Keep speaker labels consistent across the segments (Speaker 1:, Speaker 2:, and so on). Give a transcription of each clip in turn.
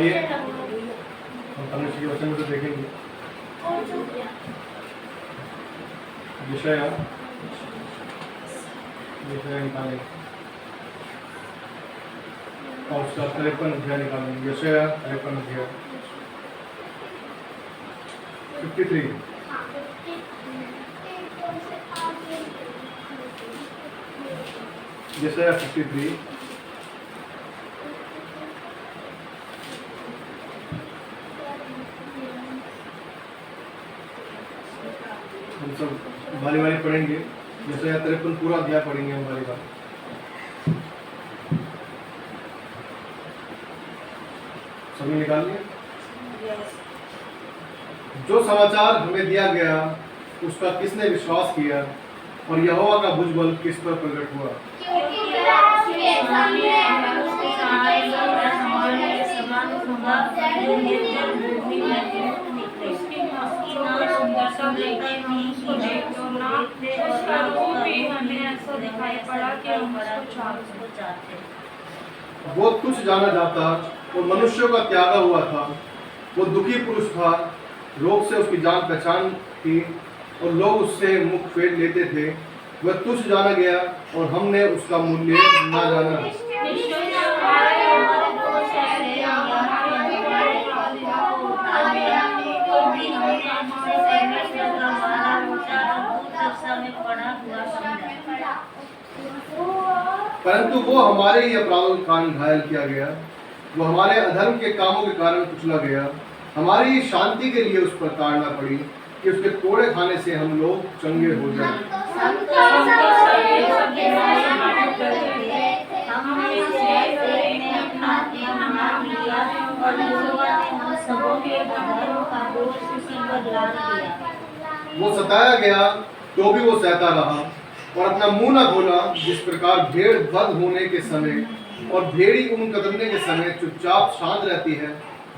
Speaker 1: आइए हम परमेश्वर के वचन में तो देखेंगे विषय निकालेंगे और उसका 53 अध्याय निकालेंगे। विषय 53 अध्याय 53 विषय 53 हम सब बारी बारी पढ़ेंगे। जैसे 53 पूरा अध्याय पढ़ेंगे हम बारी बारी। सभी निकाल लिया? जो समाचार हमें दिया गया उसका किसने विश्वास किया और यहोवा का भुजबल किस पर प्रकट हुआ? वो तुच्छ जाना जाता और मनुष्यों का त्यागा हुआ था। वो दुखी पुरुष था, रोग से उसकी जान पहचान थी और लोग उससे मुख फेर लेते थे। वह तुच्छ जाना गया और हमने उसका मूल्य ना जाना। परंतु वो हमारे ही अपराधों के कारण घायल किया गया, वो हमारे अधर्म के कामों के कारण कुचला गया। हमारी ही शांति के लिए उस पर ताड़ना पड़ी कि उसके कोड़े खाने से हम लोग चंगे हो जाएं। वो सताया गया तो भी वो सहता रहा और अपना मुंह न खोला। जिस प्रकार भेड़ बंद होने के समय और भेड़ी ऊन कतरने के समय चुपचाप शांत रहती है,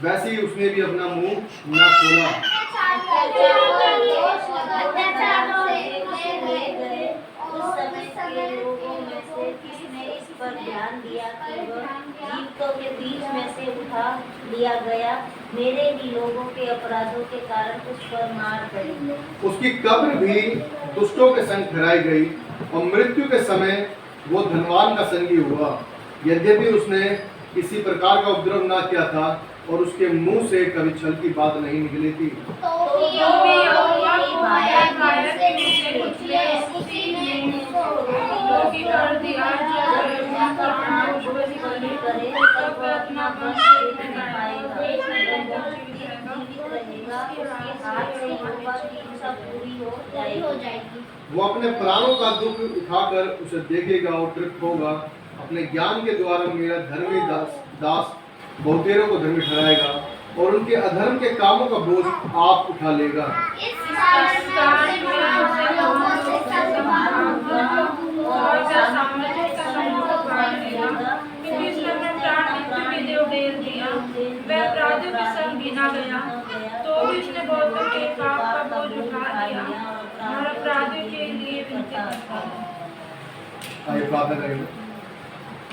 Speaker 1: वैसे ही उसने भी अपना मुंह न खोला।
Speaker 2: ध्यान दिया कि वह जीवितों के बीच में से उठा लिया गया, मेरे ही लोगों के अपराधों के कारण उस पर मार गई।
Speaker 1: उसकी कब्र भी दुष्टों के संग ठहराई गई और मृत्यु के समय वो धनवान का संगी हुआ। यद्यपि उसने किसी प्रकार का उपद्रव न किया था और उसके मुंह से कभी छल की बात नहीं निकली थी। वो अपने प्राणों का दुख उठाकर उसे देखेगा और तृप्त होगा। अपने ज्ञान के द्वारा मेरा धर्मी दास बहुतेरों को धर्मी ठहराएगा और उनके अधर्म के कामों का बोझ आप उठा लेगा। आइए प्रार्थना करेंगे।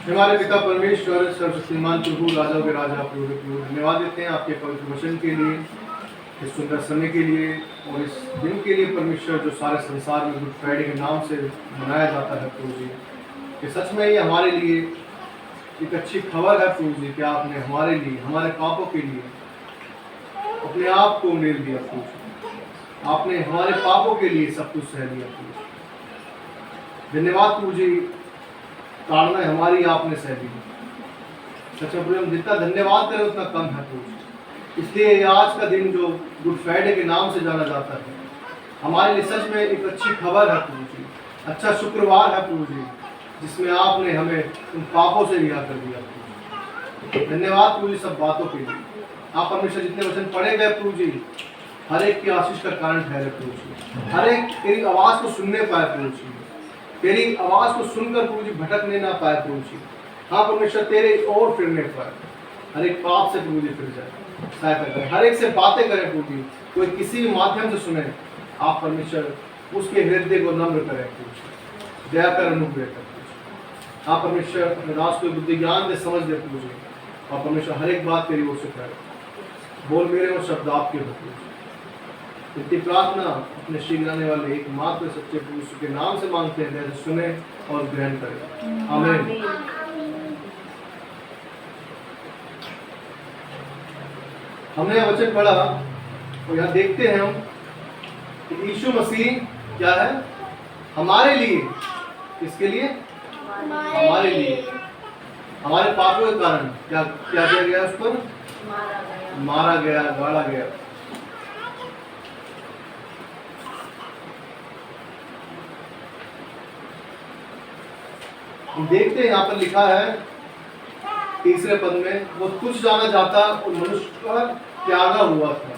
Speaker 1: हमारे पिता परमेश्वर सर्वशक्तिमान प्रभु राजाओं के राजा प्रभु प्रभु धन्यवाद देते हैं आपके पवित्र वचन के लिए, इस सुंदर समय के लिए और इस दिन के लिए परमेश्वर जो सारे संसार में गुड फ्राइडे के नाम से मनाया जाता है प्रभु जी। कि सच में ये हमारे लिए एक अच्छी खबर है प्रभु जी कि आपने हमारे लिए, हमारे पापों के लिए अपने आप को मेल दिया प्रभु जी। आपने हमारे पापों के लिए सब कुछ सह लिया प्रभु जी। धन्यवाद प्रभु जी, ताड़ना हमारी आपने सह ली। सच में हम जितना धन्यवाद करें उतना कम है प्रभु जी। इसलिए ये आज का दिन जो गुड फ्राइडे के नाम से जाना जाता है, हमारे लिए सच में एक अच्छी खबर है प्रभु जी। अच्छा शुक्रवार है प्रभु जी, जिसमें आपने हमें उन पापों से रिहा कर दिया प्रभु जी। धन्यवाद प्रभु जी सब बातों के लिए। आप परमेश्वर जितने वचन पढ़े गए प्रभु जी, हर एक की आशीष का कारण ठहरे प्रभु जी। हर एक तेरी आवाज़ को सुनने पाए प्रभु जी, तेरी आवाज़ को सुनकर प्रभु जी भटकने ना पाए प्रभु जी। हाँ परमेश्वर, तेरे और फिरने पाए, हर एक पाप से प्रभु जी फिर जाए, सहायता करें। हर एक से बातें करें प्रभु जी, कोई किसी भी माध्यम से सुने, आप परमेश्वर उसके हृदय को नम्र करें प्रभु जी, दया कर अनुग्रह कर। हाँ परमेश्वर, अपने दास को बुद्धि ज्ञान दे, समझ दे प्रभु जी। और परमेश्वर हर एक बात तेरी ओर से करे। बोल मेरे और शब्द आपके होते। इतनी प्रार्थना अपने शीघ्र आने वाले एकमात्र सच्चे पुरुष के नाम से मांगते हैं, जैसे सुने और ग्रहण करें। आमीन। हमने यह वचन पढ़ा और यहाँ देखते हैं हम कि यीशु मसीह क्या है हमारे लिए। किसके लिए? हमारे लिए। हमारे पापों के कारण क्या क्या किया गया? उस पर मारा गया, गाड़ा गया। हम देखते हैं यहाँ पर लिखा है तीसरे पद में, वो तुच्छ जाना जाता और मनुष्य का त्यागा हुआ था।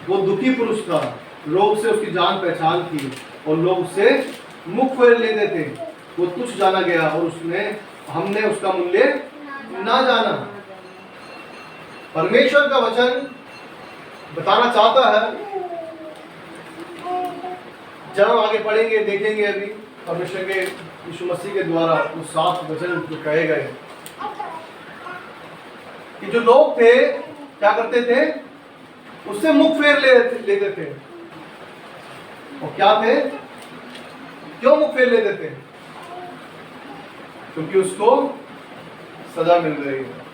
Speaker 1: वो दुखी पुरुष था, लोग से उसकी जान पहचान थी और लोग उससे मुख फेर लेते थे। वो तुच्छ जाना गया और हमने उसका मूल्य ना जाना। परमेश्वर का वचन बताना चाहता है, जब हम आगे पढ़ेंगे देखेंगे अभी परमेश्वर के यीशु मसीह के द्वारा उस 7 वचन जो कहे गए कि जो लोग थे क्या करते थे? उससे मुख फेर लेते थे। और क्या थे? क्यों मुख फेर लेते थे? क्योंकि उसको सजा मिल रही है।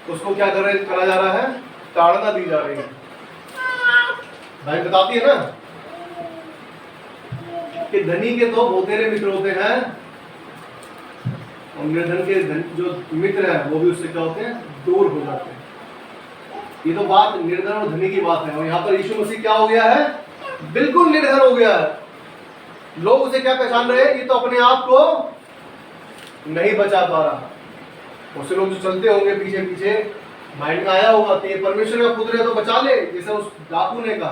Speaker 1: उसको क्या करा जा रहा है? ताड़ना दी जा रही है। भाई बताती है ना कि धनी के तो बहुत तेरे मित्र होते हैं और निर्धन के जो मित्र हैं वो भी उससे क्या होते हैं? दूर हो जाते हैं। ये तो बात निर्धन और धनी की बात है। और यहाँ पर यीशु मसीह क्या हो गया है? बिल्कुल निर्धन हो गया है। लोग उसे क्या पहचान रहे हैं? ये तो अपने आप को नहीं बचा पा रहा। उससे लोग जो चलते होंगे पीछे पीछे, माइंड में आया होगा कि ये परमेश्वर का पुत्र है तो बचा ले। जैसे उस डाकू ने कहा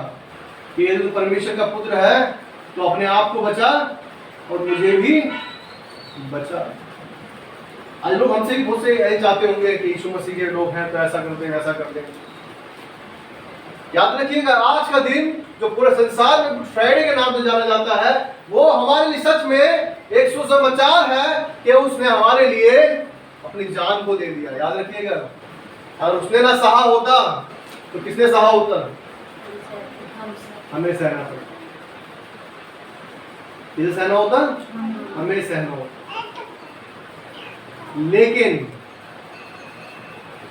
Speaker 1: कि ये तो परमेश्वर का पुत्र है तो अपने आप को बचा और मुझे भी बचा। आज लोग हमसे भी बहुत से यही चाहते होंगे कि यीशु मसीह के लोग हैं तो ऐसा करते हैं, ऐसा करते हैं। याद रखिएगा, आज का दिन जो पूरे संसार में गुड फ्राइडे के नाम से जाना जाता है, वो हमारे लिए सच में एक सुसमाचार है कि उसने हमारे लिए अपनी जान को दे दिया। याद रखिएगा, अगर उसने ना सहा होता तो किसने सहा होता? हमें सहना पड़ता। किसे सहना होता? हमें सहना होता। लेकिन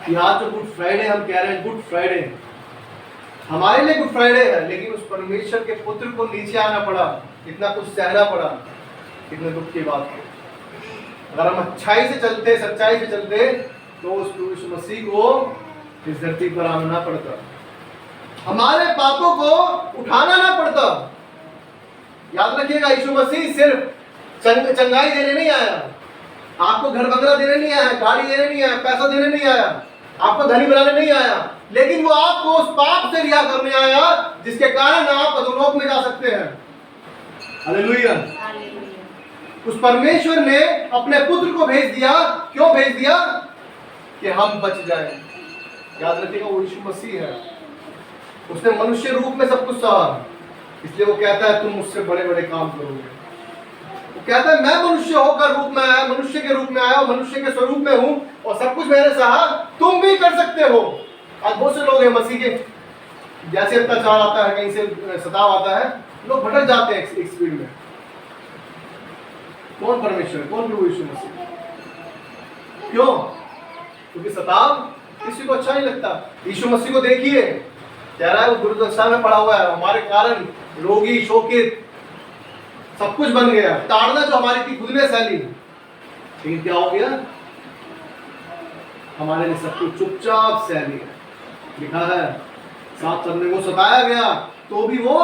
Speaker 1: यहाँ जो गुड फ्राइडे हम कह रहे हैं, गुड फ्राइडे हमारे लिए गुड फ्राइडे है, लेकिन उस परमेश्वर के पुत्र को नीचे आना पड़ा, इतना कुछ सहना पड़ा। कितने दुख की बात है। अगर हम अच्छाई से चलते, सच्चाई से चलते तो उस मसीह को इस धरती पर आना ना पड़ता, हमारे पापों को उठाना ना पड़ता। याद रखिएगा, यीशु मसीह सिर्फ चंगाई देने नहीं आया, आपको घर बंगला देने नहीं आया, गाड़ी देने नहीं आया, पैसा देने नहीं आया, आपको धनी बनाने नहीं आया, लेकिन वो आपको उस पाप से रिहा करने आया जिसके कारण आप अधोलोक में जा सकते हैं। हालेलुया। उस परमेश्वर ने अपने पुत्र को भेज दिया। क्यों भेज दिया? कि हम बच जाएं। याद रखिएगा, वो यीशु मसीह है। उसने मनुष्य रूप में सब कुछ सहा, इसलिए वो कहता है तुम मुझसे बड़े बड़े काम करोगे। वो कहता है मैं मनुष्य होकर रूप में आया, मनुष्य के रूप में आया और मनुष्य के स्वरूप में हूं और सब कुछ मैंने सहा, तुम भी कर सकते हो। आज बहुत से लोग हैं मसीह के, जैसे अत्याचार आता है, कहीं से सताव आता है, लोग भटक जाते हैं एक स्पीड में। कौन परमेश्वर, कौन प्रभु यीशु मसीह? क्यों? क्योंकि सताव किसी को अच्छा नहीं लगता। यीशु मसीह को देखिए, कह रहा है वो दुर्दशा में पड़ा हुआ है, हमारे कारण रोगी, शोकित, सब कुछ बन गया। ताड़ना जो हमारी थी खुद ने सह ली, लेकिन क्या हो गया? हमारे लिए सब कुछ चुपचाप सह लिया। लिखा है 7 पद में, वो सताया गया तो भी वो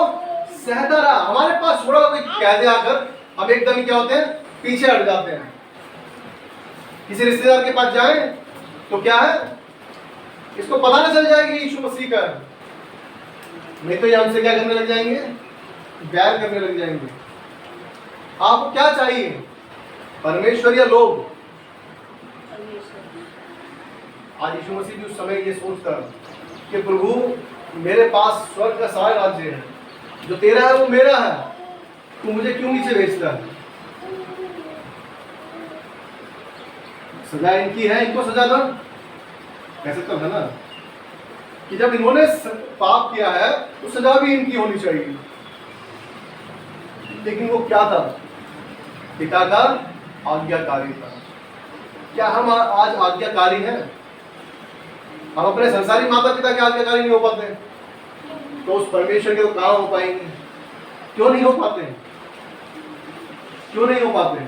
Speaker 1: सहता रहा। हमारे पास थोड़ा कोई कह दे आकर, हम एकदम ही क्या होते हैं? पीछे हट जाते हैं। किसी रिश्तेदार के पास जाए तो क्या है? इसको पता ना चल जाएगा यीशु मसीह का है, नहीं तो ये हमसे क्या करने लग जाएंगे? बैर करने लग जाएंगे। आपको क्या चाहिए, परमेश्वर या लोग? आज यीशु मसीह भी उस समय ये सोचता कि प्रभु मेरे पास स्वर्ग का सारा राज्य है, जो तेरा है वो मेरा है, तू मुझे क्यों नीचे भेजता है? सजा इनकी है, इनको सजा दो, ऐसे तो है ना कि जब इन्होंने पाप किया है तो सजा भी इनकी होनी चाहिए। लेकिन वो क्या था? पिता का आज्ञाकारी था। क्या हम आज आज्ञाकारी हैं? हम अपने संसारी माता पिता के आज्ञाकारी नहीं हो पाते, तो उस परमेश्वर के तो कहाँ हो पाएंगे? क्यों नहीं हो पाते? क्यों नहीं हो पाते?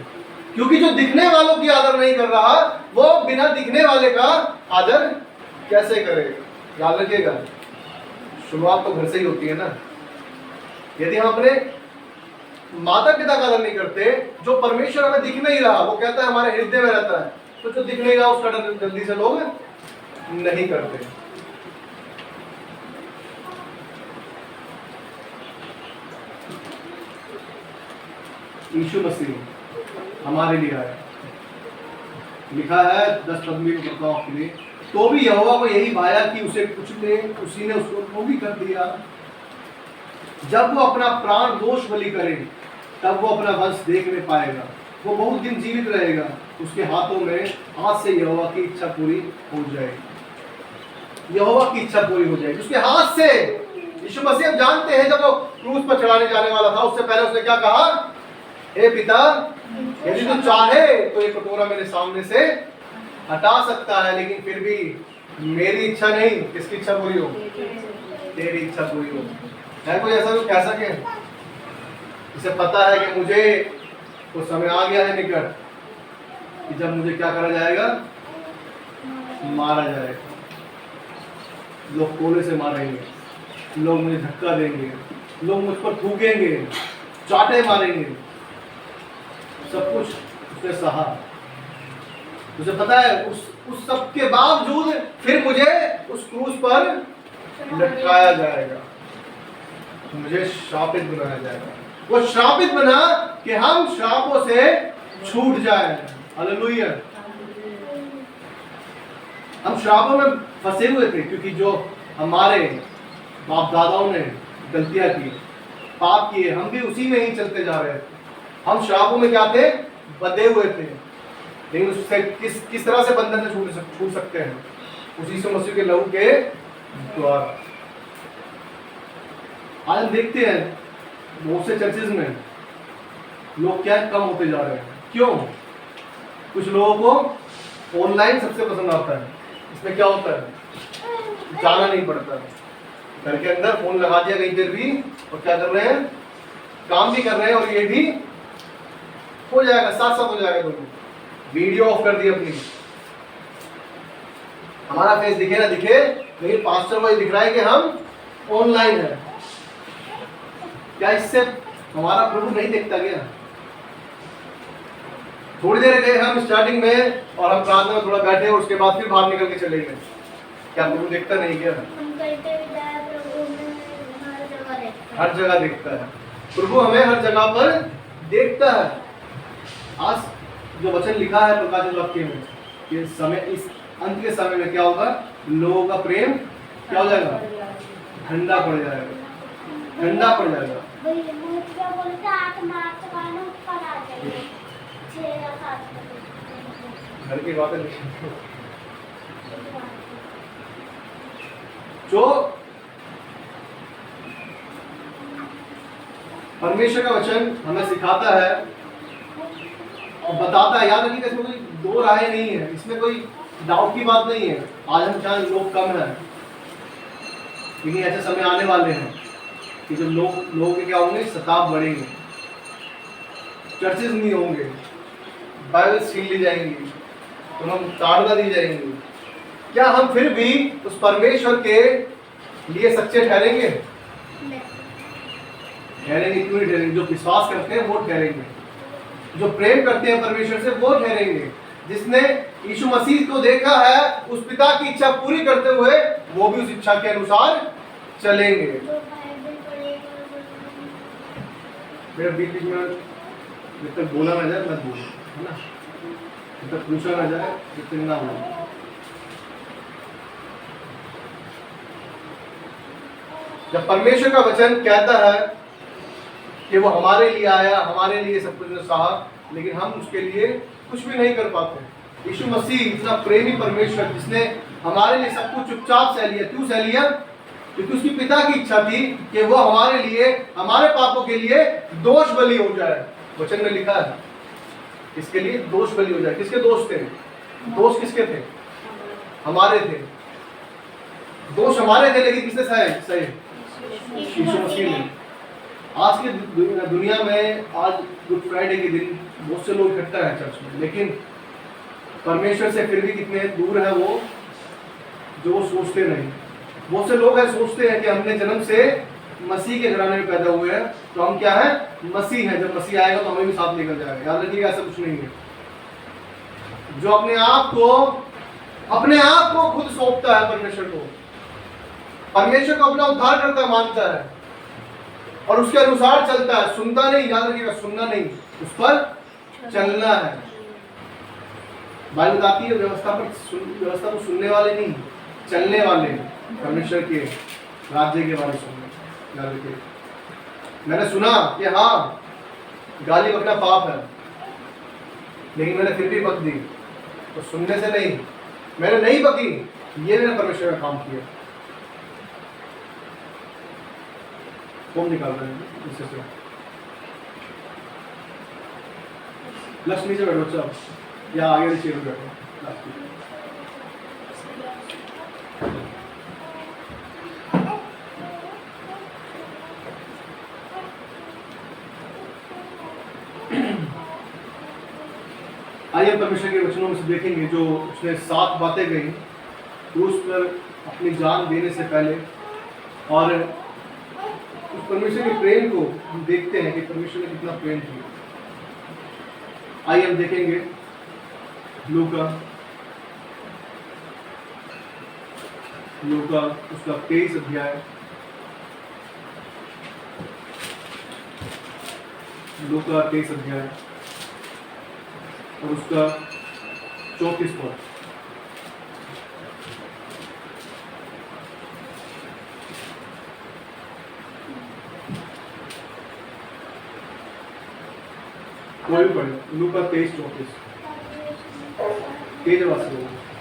Speaker 1: क्योंकि जो दिखने वालों की आदर नहीं कर रहा, वो बिना दिखने वाले का आदर कैसे करेगा? याद रखिएगा, शुरुआत तो घर से ही होती है ना। यदि हम अपने माता पिता का आदर नहीं करते, जो परमेश्वर हमें दिख नहीं रहा, वो कहता है हमारे हृदय में रहता है, तो जो दिख नहीं रहा उसका आदर जल्दी से लोग नहीं करते। यीशु मसीह हमारे लिए आया, लिखा है 10 पद में बताओ आपके लिए, तो भी यहोवा को यही भाया कि उसे कुछ ने, उसी ने उसको वो भी कर दिया। जब वो अपना प्राण दोष बलि करे, तब वो अपना वंश देखने पाएगा, वो बहुत दिन जीवित रहेगा, उसके हाथों में हाथ से यहोवा की इच्छा पूरी हो जाएगी। यहोवा की इच्छा पूरी हो जाएगी उसके हाथ से। यीशु मसीह हम जानते हैं, जब वो क्रूस पर चढ़ाने जाने वाला था, उससे पहले उसने क्या कहा? हे पिता, यदि तू चाहे तो ये कटोरा मेरे सामने से हटा सकता है, लेकिन फिर भी मेरी इच्छा नहीं, किसकी इच्छा पूरी हो? तेरी इच्छा पूरी हो। है कोई ऐसा जो कह सके? इसे पता है कि मुझे वो समय आ गया है निकट कि जब मुझे क्या करा जाएगा? मारा जाएगा। लोग कोले से मारेंगे, लोग मुझे धक्का देंगे, लोग मुझ पर थूकेंगे, चाटे मारेंगे, सब कुछ उसने सहा। तुझे पता है उस सब के बावजूद फिर मुझे उस क्रूस पर लटकाया जाएगा, मुझे श्रापित बनाया जाएगा। वो श्रापित बना कि हम श्रापों से छूट जाएं। हालेलुया। हम श्रापों में फंसे हुए थे क्योंकि जो हमारे बाप दादाओं ने गलतियां की, पाप किए, हम भी उसी में ही चलते जा रहे थे। हम श्रापों में क्या थे? बंधे हुए थे। लेकिन उससे किस तरह से बंधन से छूट सकते हैं? उसी से मसीह के लहू के द्वारा। आज हम देखते हैं बहुत से चर्चेज में लोग क्या कम होते जा रहे हैं। क्यों? कुछ लोगों को ऑनलाइन सबसे पसंद आता है। इसमें क्या होता है? जाना नहीं पड़ता, घर के अंदर फोन लगा दिया कहीं पर भी, और क्या कर रहे हैं? काम भी कर रहे हैं, और ये भी हो जाएगा, साथ साथ हो जाएगा। दोनों वीडियो ऑफ कर दी अपनी, हमारा फेस दिखे ना दिखे, लेकिन पास्टर को ये दिख रहा है कि हम ऑनलाइन है। क्या इससे हमारा प्रभु नहीं देखता क्या? थोड़ी देर गए हम स्टार्टिंग में, और हम प्रार्थना में थोड़ा बैठे, और उसके बाद फिर बाहर निकल के चले गए। क्या प्रभु देखता नहीं क्या? हर जगह देखता है प्रभु, हमें हर जगह पर देखता है। आज जो वचन लिखा है प्रकाशित वाक्य में कि समय, इस अंत के समय में क्या होगा? लोगों का प्रेम क्या हो जाएगा? ठंडा पड़ जाएगा, ठंडा पड़ जाएगा। घर की बातें जो परमेश्वर का वचन हमें सिखाता है और बताता है, याद रखिए इसमें कोई दो राय नहीं है, इसमें कोई डाउट की बात नहीं है। आज हम चाहे लोग कम हैं, लेकिन ऐसे समय आने वाले हैं कि जो लोगों के क्या होंगे? शताब बढ़ेंगे, चर्चेज नहीं होंगे, बाइबल छीन ली जाएंगी, तो हम ताड़ना दी जाएंगी। क्या हम फिर भी उस परमेश्वर के लिए सच्चे ठहरेंगे? ठहरेंगे। क्यों नहीं ठहरेंगे? जो विश्वास करते हैं वो ठहरेंगे, जो प्रेम करते हैं परमेश्वर से वो ठहरेंगे। जिसने यीशु मसीह को देखा है, उस पिता की इच्छा पूरी करते हुए, वो भी उस इच्छा के अनुसार चलेंगे। मेरे बीच में जब तक बोला ना जाए मत बोलो, है ना? जब तक पूछा ना जाए जब तक ना बोलो। जब परमेश्वर का वचन कहता है कि वो हमारे लिए आया, हमारे लिए सब कुछ सहा, लेकिन हम उसके लिए कुछ भी नहीं कर पाते, यीशु मसीह इतना प्रेमी परमेश्वर जिसने हमारे लिए सब कुछ चुपचाप सह लिया। क्यों सह लिया? क्योंकि उसकी पिता की इच्छा थी कि वो हमारे लिए, हमारे पापों के लिए दोष बलि हो जाए। वचन में लिखा है इसके लिए दोष बलि हो जाए। किसके दोष थे? दोष किसके थे? हमारे थे। दोष हमारे थे, लेकिन किसने सहे? यीशु मसीह ने। आज की दुनिया में, आज गुड फ्राइडे के दिन बहुत से लोग इकट्ठा है चर्च में, लेकिन परमेश्वर से फिर भी कितने दूर है वो, जो सोचते नहीं। बहुत से लोग हैं सोचते हैं कि हमने जन्म से मसीह के घराने में पैदा हुए हैं, तो हम क्या है? मसीह है। जब मसीह आएगा तो हमें भी साथ लेकर जाएगा। याद रखिएगा, ऐसा कुछ नहीं है। जो अपने आप को खुद सौंपता है परमेश्वर को, परमेश्वर को अपना उद्धारकर्ता मानता है और उसके अनुसार चलता है, सुनता नहीं। याद रखिएगा, सुनना नहीं, उस पर चलना है। बाइबल बताती है व्यवस्था को सुनने वाले नहीं, चलने वाले परमेश्वर के राज्य के बारे में सुनने। याद रखिए, मैंने सुना कि हाँ गाली बकना पाप है, लेकिन मैंने फिर भी बक दी, तो सुनने से नहीं, मैंने नहीं बकी, ये मैंने परमेश्वर का काम किया। कौन निकाल रहे हैं इससे से? लक्ष्मी से बैठो, बच्चा या आगे चेयर पे बैठो। आइए परमेश्वर के वचनों में से देखेंगे, जो उसने 7 बातें कही क्रूस पर अपनी जान देने से पहले, और उस परमेश्वर के प्रेम को हम देखते हैं कि परमेश्वर ने कितना प्रेम किया। आइए हम देखेंगे लूका उसका 23 अध्याय, लूका 23 अध्याय और उसका 34 पद। कोई भी पढ़े, लूका 23-34 तेज आवाज से।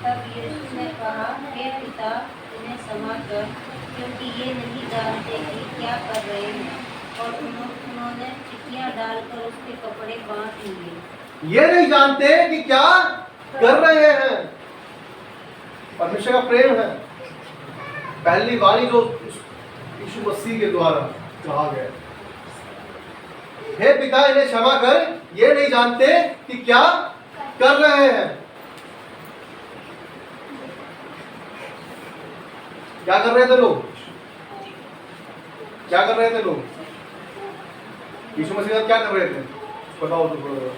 Speaker 2: तब यीशु ने कहा, हे पिता, उन्हें क्षमा कर, क्योंकि ये नहीं जानते कि क्या कर रहे हैं। और उन्होंने चिट्ठियां डालकर उसके कपड़े बांट लिए।
Speaker 1: ये नहीं जानते कि क्या कर रहे हैं। परमेश्वर का प्रेम है। पहली वाणी जो यीशु मसीह के द्वारा कहा गया, हे पिता, इन्हें क्षमा कर, ये नहीं जानते कि क्या कर रहे हैं। क्या कर रहे थे लोग? क्या कर रहे थे लोग? यीशु मसीह क्या कर रहे थे? बताओ तो थोड़ा।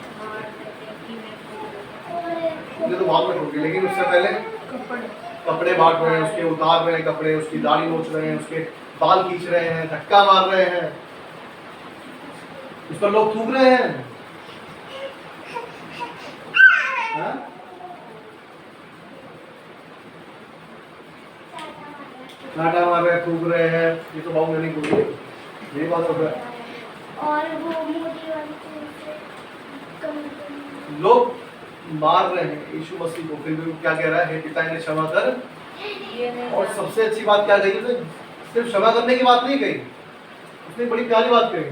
Speaker 1: मुझे तो बाद में ठोक, लेकिन उससे पहले कपड़े बांट रहे हैं, उसके उतार रहे हैं कपड़े, उसकी दाढ़ी नोच रहे हैं, उसके बाल खींच रहे हैं, धक्का मार रहे हैं, उस पर लोग थूक रहे हैं। नाटा मार रहे हैं, थूक रहे हैं। ये तो बाबू नहीं बोल रही, यही बात हो रहा है।
Speaker 3: और वो मोटी वाली
Speaker 1: लोग मार रहे हैं यीशु मसीह को, फिर भी क्या कह रहा है? हे पिता, इन्हें क्षमा कर। और सबसे अच्छी बात क्या कही उसने? सिर्फ क्षमा करने की बात नहीं कही, उसने बड़ी प्यारी बात कही,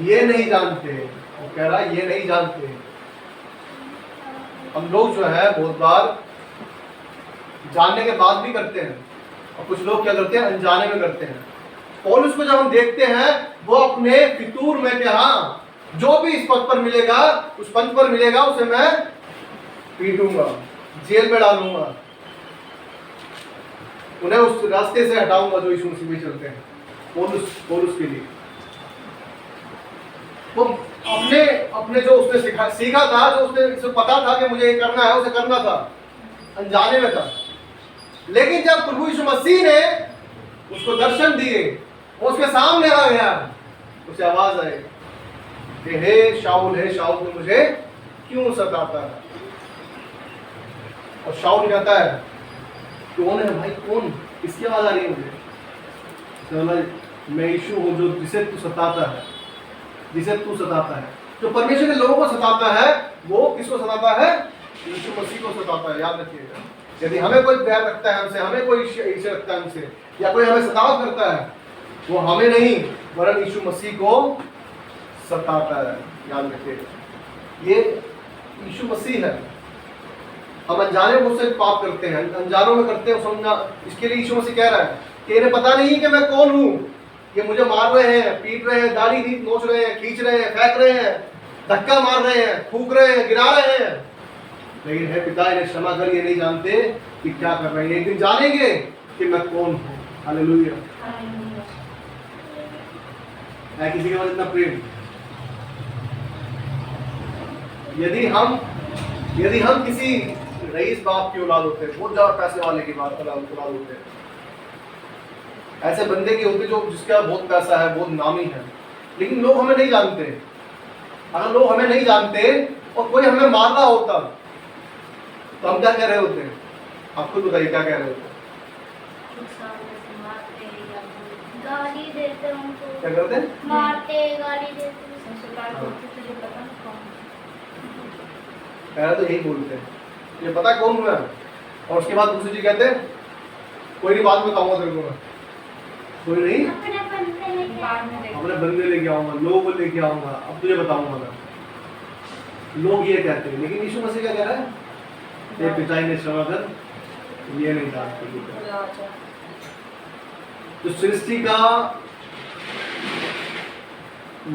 Speaker 1: ये नहीं जानते। वो कह रहा है ये नहीं जानते। हम लोग जो है बहुत बार जानने के बाद भी करते हैं, और कुछ लोग क्या करते हैं? अनजाने में करते हैं। पौलुस को जब हम देखते हैं, वो अपने फितूर में कि हाँ जो भी इस पद पर मिलेगा, उस पंच पर मिलेगा, उसे मैं पीटूंगा, जेल में डालूंगा, उन्हें उस रास्ते से हटाऊंगा जो यीशु मसीह में चलते हैं। पौलुस के लिए वो अपने जो उसने सीखा था, जो उसने पता था कि मुझे ये करना है, उसे करना था, अनजाने में था। लेकिन जब प्रभु यीशु मसीह ने उसको दर्शन दिए, वो उसके सामने आ गया, उसे आवाज आई कि हे शाऊल, तू मुझे क्यों सताता है? और शाऊल कहता है, कौन है भाई, कौन? किसकी आवाज आ रही है मुझे? मैं यीशु हूं, जो जिसे तू सताता है। जो परमेश्वर के लोगों को सताता है, वो किसको सताता है? यीशु मसीह को सताता है, याद रखिएगा। यदि हमें कोई प्यार रखता है हमसे, हमें कोई ईर्ष्या रखता है हमसे, या कोई हमें सताव करता है, वो हमें नहीं वरन यीशु मसीह को सताता है, याद रखिएगा। ये यीशु मसीह है। हम अनजाने मुझसे पाप करते हैं, अनजानों में करते हैं, समझना। इसके लिए यीशु मसीह कह रहा है कि इन्हें पता नहीं कि मैं कौन हूँ। ये मुझे मार रहे हैं, पीट रहे हैं, दाढ़ी नोच रहे हैं, खींच रहे हैं, फेंक रहे हैं, धक्का मार रहे हैं, थूक रहे हैं, गिरा रहे हैं, लेकिन हे पिता इन्हें क्षमा कर, ये नहीं जानते कि क्या कर रहे हैं। एक दिन जानेंगे कि मैं कौन हूँ। हालेलुया। है किसी के पास इतना प्रेम? यदि हम किसी रईस बाप की औलाद होते हैं, बहुत ज्यादा पैसे वाले की बात औलाद होते हैं, ऐसे बंदे की होते जो जिसका बहुत पैसा है, बहुत नामी है, लेकिन लोग हमें नहीं जानते। अगर लोग हमें नहीं जानते और कोई हमें मार रहा होता तो हम क्या कह रहे होते हैं? आप खुद बताइए क्या कह रहे होते हैं?
Speaker 3: गाली देते उनको,
Speaker 1: क्या करते हैं?
Speaker 3: मारते, गाली देते।
Speaker 1: पहले तो यही बोलते हैं, ये पता कौन हुआ, और उसके बाद दूसरी चीज कहते हैं कोई नहीं, बाद में बताऊंगा तेरे को मैं। कोई नहीं, अपने बंदे लेके आऊंगा, लोगों को लेके आऊंगा, अब तुझे बताऊंगा मैं। लोग ये कहते हैं, लेकिन यीशु मसीह क्या कह रहा है? ये पिता ने क्षमा कर, ये नहीं जानते। तो सृष्टि का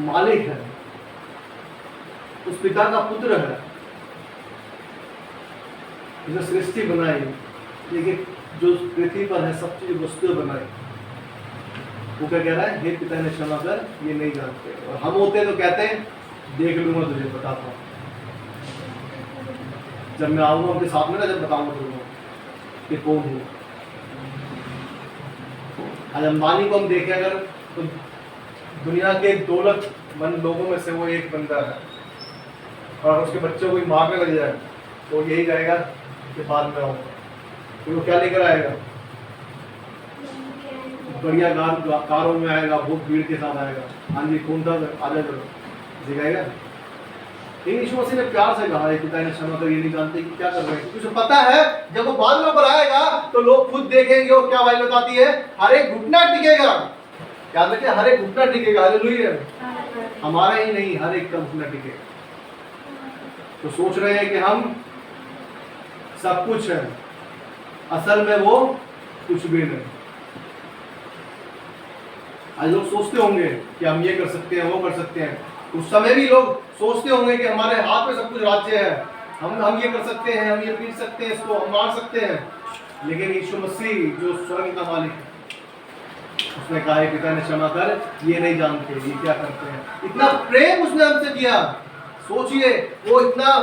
Speaker 1: मालिक है, उस पिता का पुत्र है जिसने सृष्टि बनाई, लेकिन जो पृथ्वी पर है सब चीज वस्तुएं बनाई, वो क्या कह रहा है? हे पिता ने क्षमा कर, ये नहीं जानते। और हम होते तो कहते हैं देख लूंगा, तुझे बताता हूँ, जब मैं आऊंगा उनके साथ में ना, जब बताऊंगा तुझे कि कौन हूँ। आज अंबानी को हम देखें अगर, तो दुनिया के दौलतमंद लोगों में से वो एक बंदा है, और उसके बच्चों को मारने लग जाए तो यही कहेगा कि बाद में आऊंगा। तो वो क्या लेकर आएगा? बढ़िया कारों में आएगा, बहुत भीड़ के साथ आएगा। हाँ जी, कौन था? आजा करो, दिखाएगा। यीशु मसीह ने प्यार से कहा, पिता ने क्षमा कर, ये नहीं जानते कि क्या कर रहे हैं, क्योंकि उसे पता है जब वो बाद में ऊपर आएगा तो लोग खुद देखेंगे। और क्या बाइबल बताती है? हर एक घुटना टिकेगा। याद रखिए, हर एक घुटना टिकेगा। हालेलुया। हमारा ही नहीं, हर एक का घुटना टिकेगा। तो सोच रहे हैं कि हम सब कुछ है, असल में वो कुछ भी नहीं। आज लोग सोचते होंगे कि हम ये कर सकते हैं, वो कर सकते हैं। उस समय भी लोग सोचते होंगे कि हमारे हाथ में सब कुछ राज्य है, हम ये कर सकते हैं, हम ये पीट सकते हैं, इसको हम मार सकते हैं। लेकिन यीशु मसीह जो स्वर्ग का मालिक है, उसने कहा पिता ने क्षमा कर, ये नहीं जानते ये क्या करते हैं। इतना प्रेम उसने हमसे किया। सोचिए, वो इतना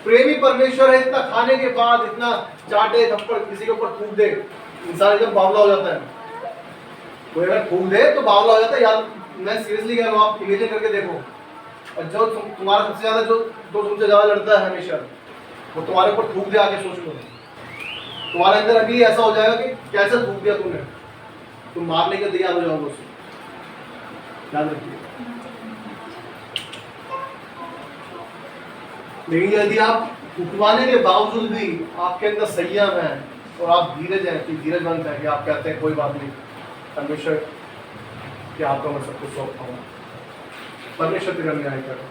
Speaker 1: प्रेमी परमेश्वर है, इतना खाने के बाद इतना चाटे थप्पड़ किसी के ऊपर थूक दे, इंसान एकदम बावला हो जाता है। कोई अगर थूक दे तो बावला हो जाता है। यार मैं सीरियसली कह रहा हूँ, आप इमेजिन करके देखो। और जो तुम्हारा सबसे ज्यादा जो तुमसे ज्यादा लड़ता है हमेशा, वो तुम्हारे ऊपर थूक दे, आके सोच लो, तुम्हारे अंदर अभी ऐसा हो जाएगा कि कैसे थूक दिया तूने, तुम मारने के तैयार हो जाओगे उसे। याद रखिए। लेकिन यदि आप थूकवाने के बावजूद भी आपके अंदर संयम है और आप धीरज हैं, कि धीरजवंत है, कि आप कहते हैं कोई बात नहीं, परमेश्वर के हाथों में सब कुछ सौंपता हूँ, परमेश्वर तेरा न्याय करो,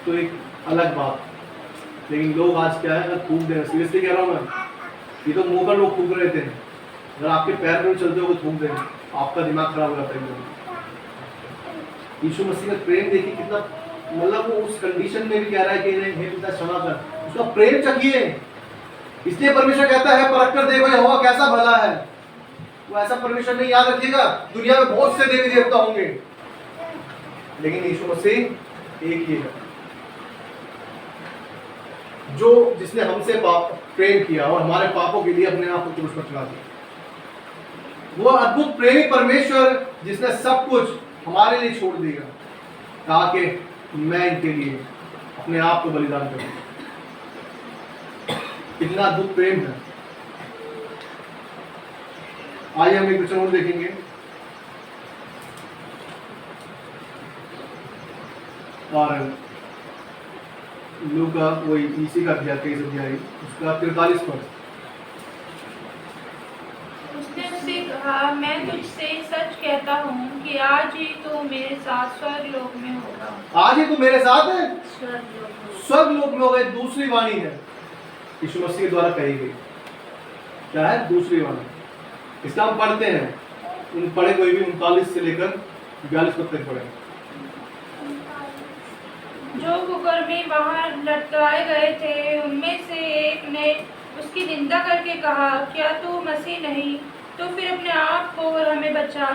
Speaker 1: तो एक अलग बात। लेकिन लोग आज क्या है, थूक दे रहे। सीरियसली कह रहा हूँ मैं, ये तो मुंह पर लोग थूक रहे थे। अगर आपके पैर में चलते हो थूक देंगे, आपका दिमाग खराब हो जाता है। यीशु मसीह ने प्रेम देखी कितना, मतलब वो उस कंडीशन में भी कह रहा है कि नहीं, हे पिता क्षमा कर, उसका प्रेम चखिए। इसलिए परमेश्वर कहता है परख कर देखो यहोवा कैसा भला है। वो ऐसा परमेश्वर नहीं, याद रखिएगा, दुनिया में बहुत से देवी देवता होंगे, लेकिन यीशु मसीह एक ही है, जो जिसने हमसे प्रेम किया और हमारे पापों के लिए अपने आप को क्रूस पर चढ़ा दिया। वो अद्भुत प्रेमी परमेश्वर जिसने सब कुछ हमारे लिए छोड़ दिया, कहा कि मैं इनके लिए अपने आप को बलिदान करूं। कितना अद्भुत प्रेम है। आइए हम एक वचन और देखेंगे। और लूका वही इसी का अध्याय 23 अध्याय उसका 43 पद।
Speaker 4: उसने उससे कहा, मैं तुझसे सच कहता हूँ कि आज ही तू मेरे साथ स्वर्गलोक में होगा।
Speaker 1: आज ही तू मेरे साथ है
Speaker 2: स्वर्गलोक
Speaker 1: स्वर्गलोक में होगा। दूसरी वाणी है यीशु मसीह के द्वारा कही गई। क्या है दूसरी वाणी? इसका हम पढ़ते हैं, उन पढ़े कोई भी 39 से लेकर 42 पद तक पढ़े।
Speaker 4: जो कुकर्मी वहां लटकाए गए थे उनमें से एक ने उसकी निंदा करके कहा, क्या तू मसीह नहीं तो फिर अपने आप को और हमें बचा।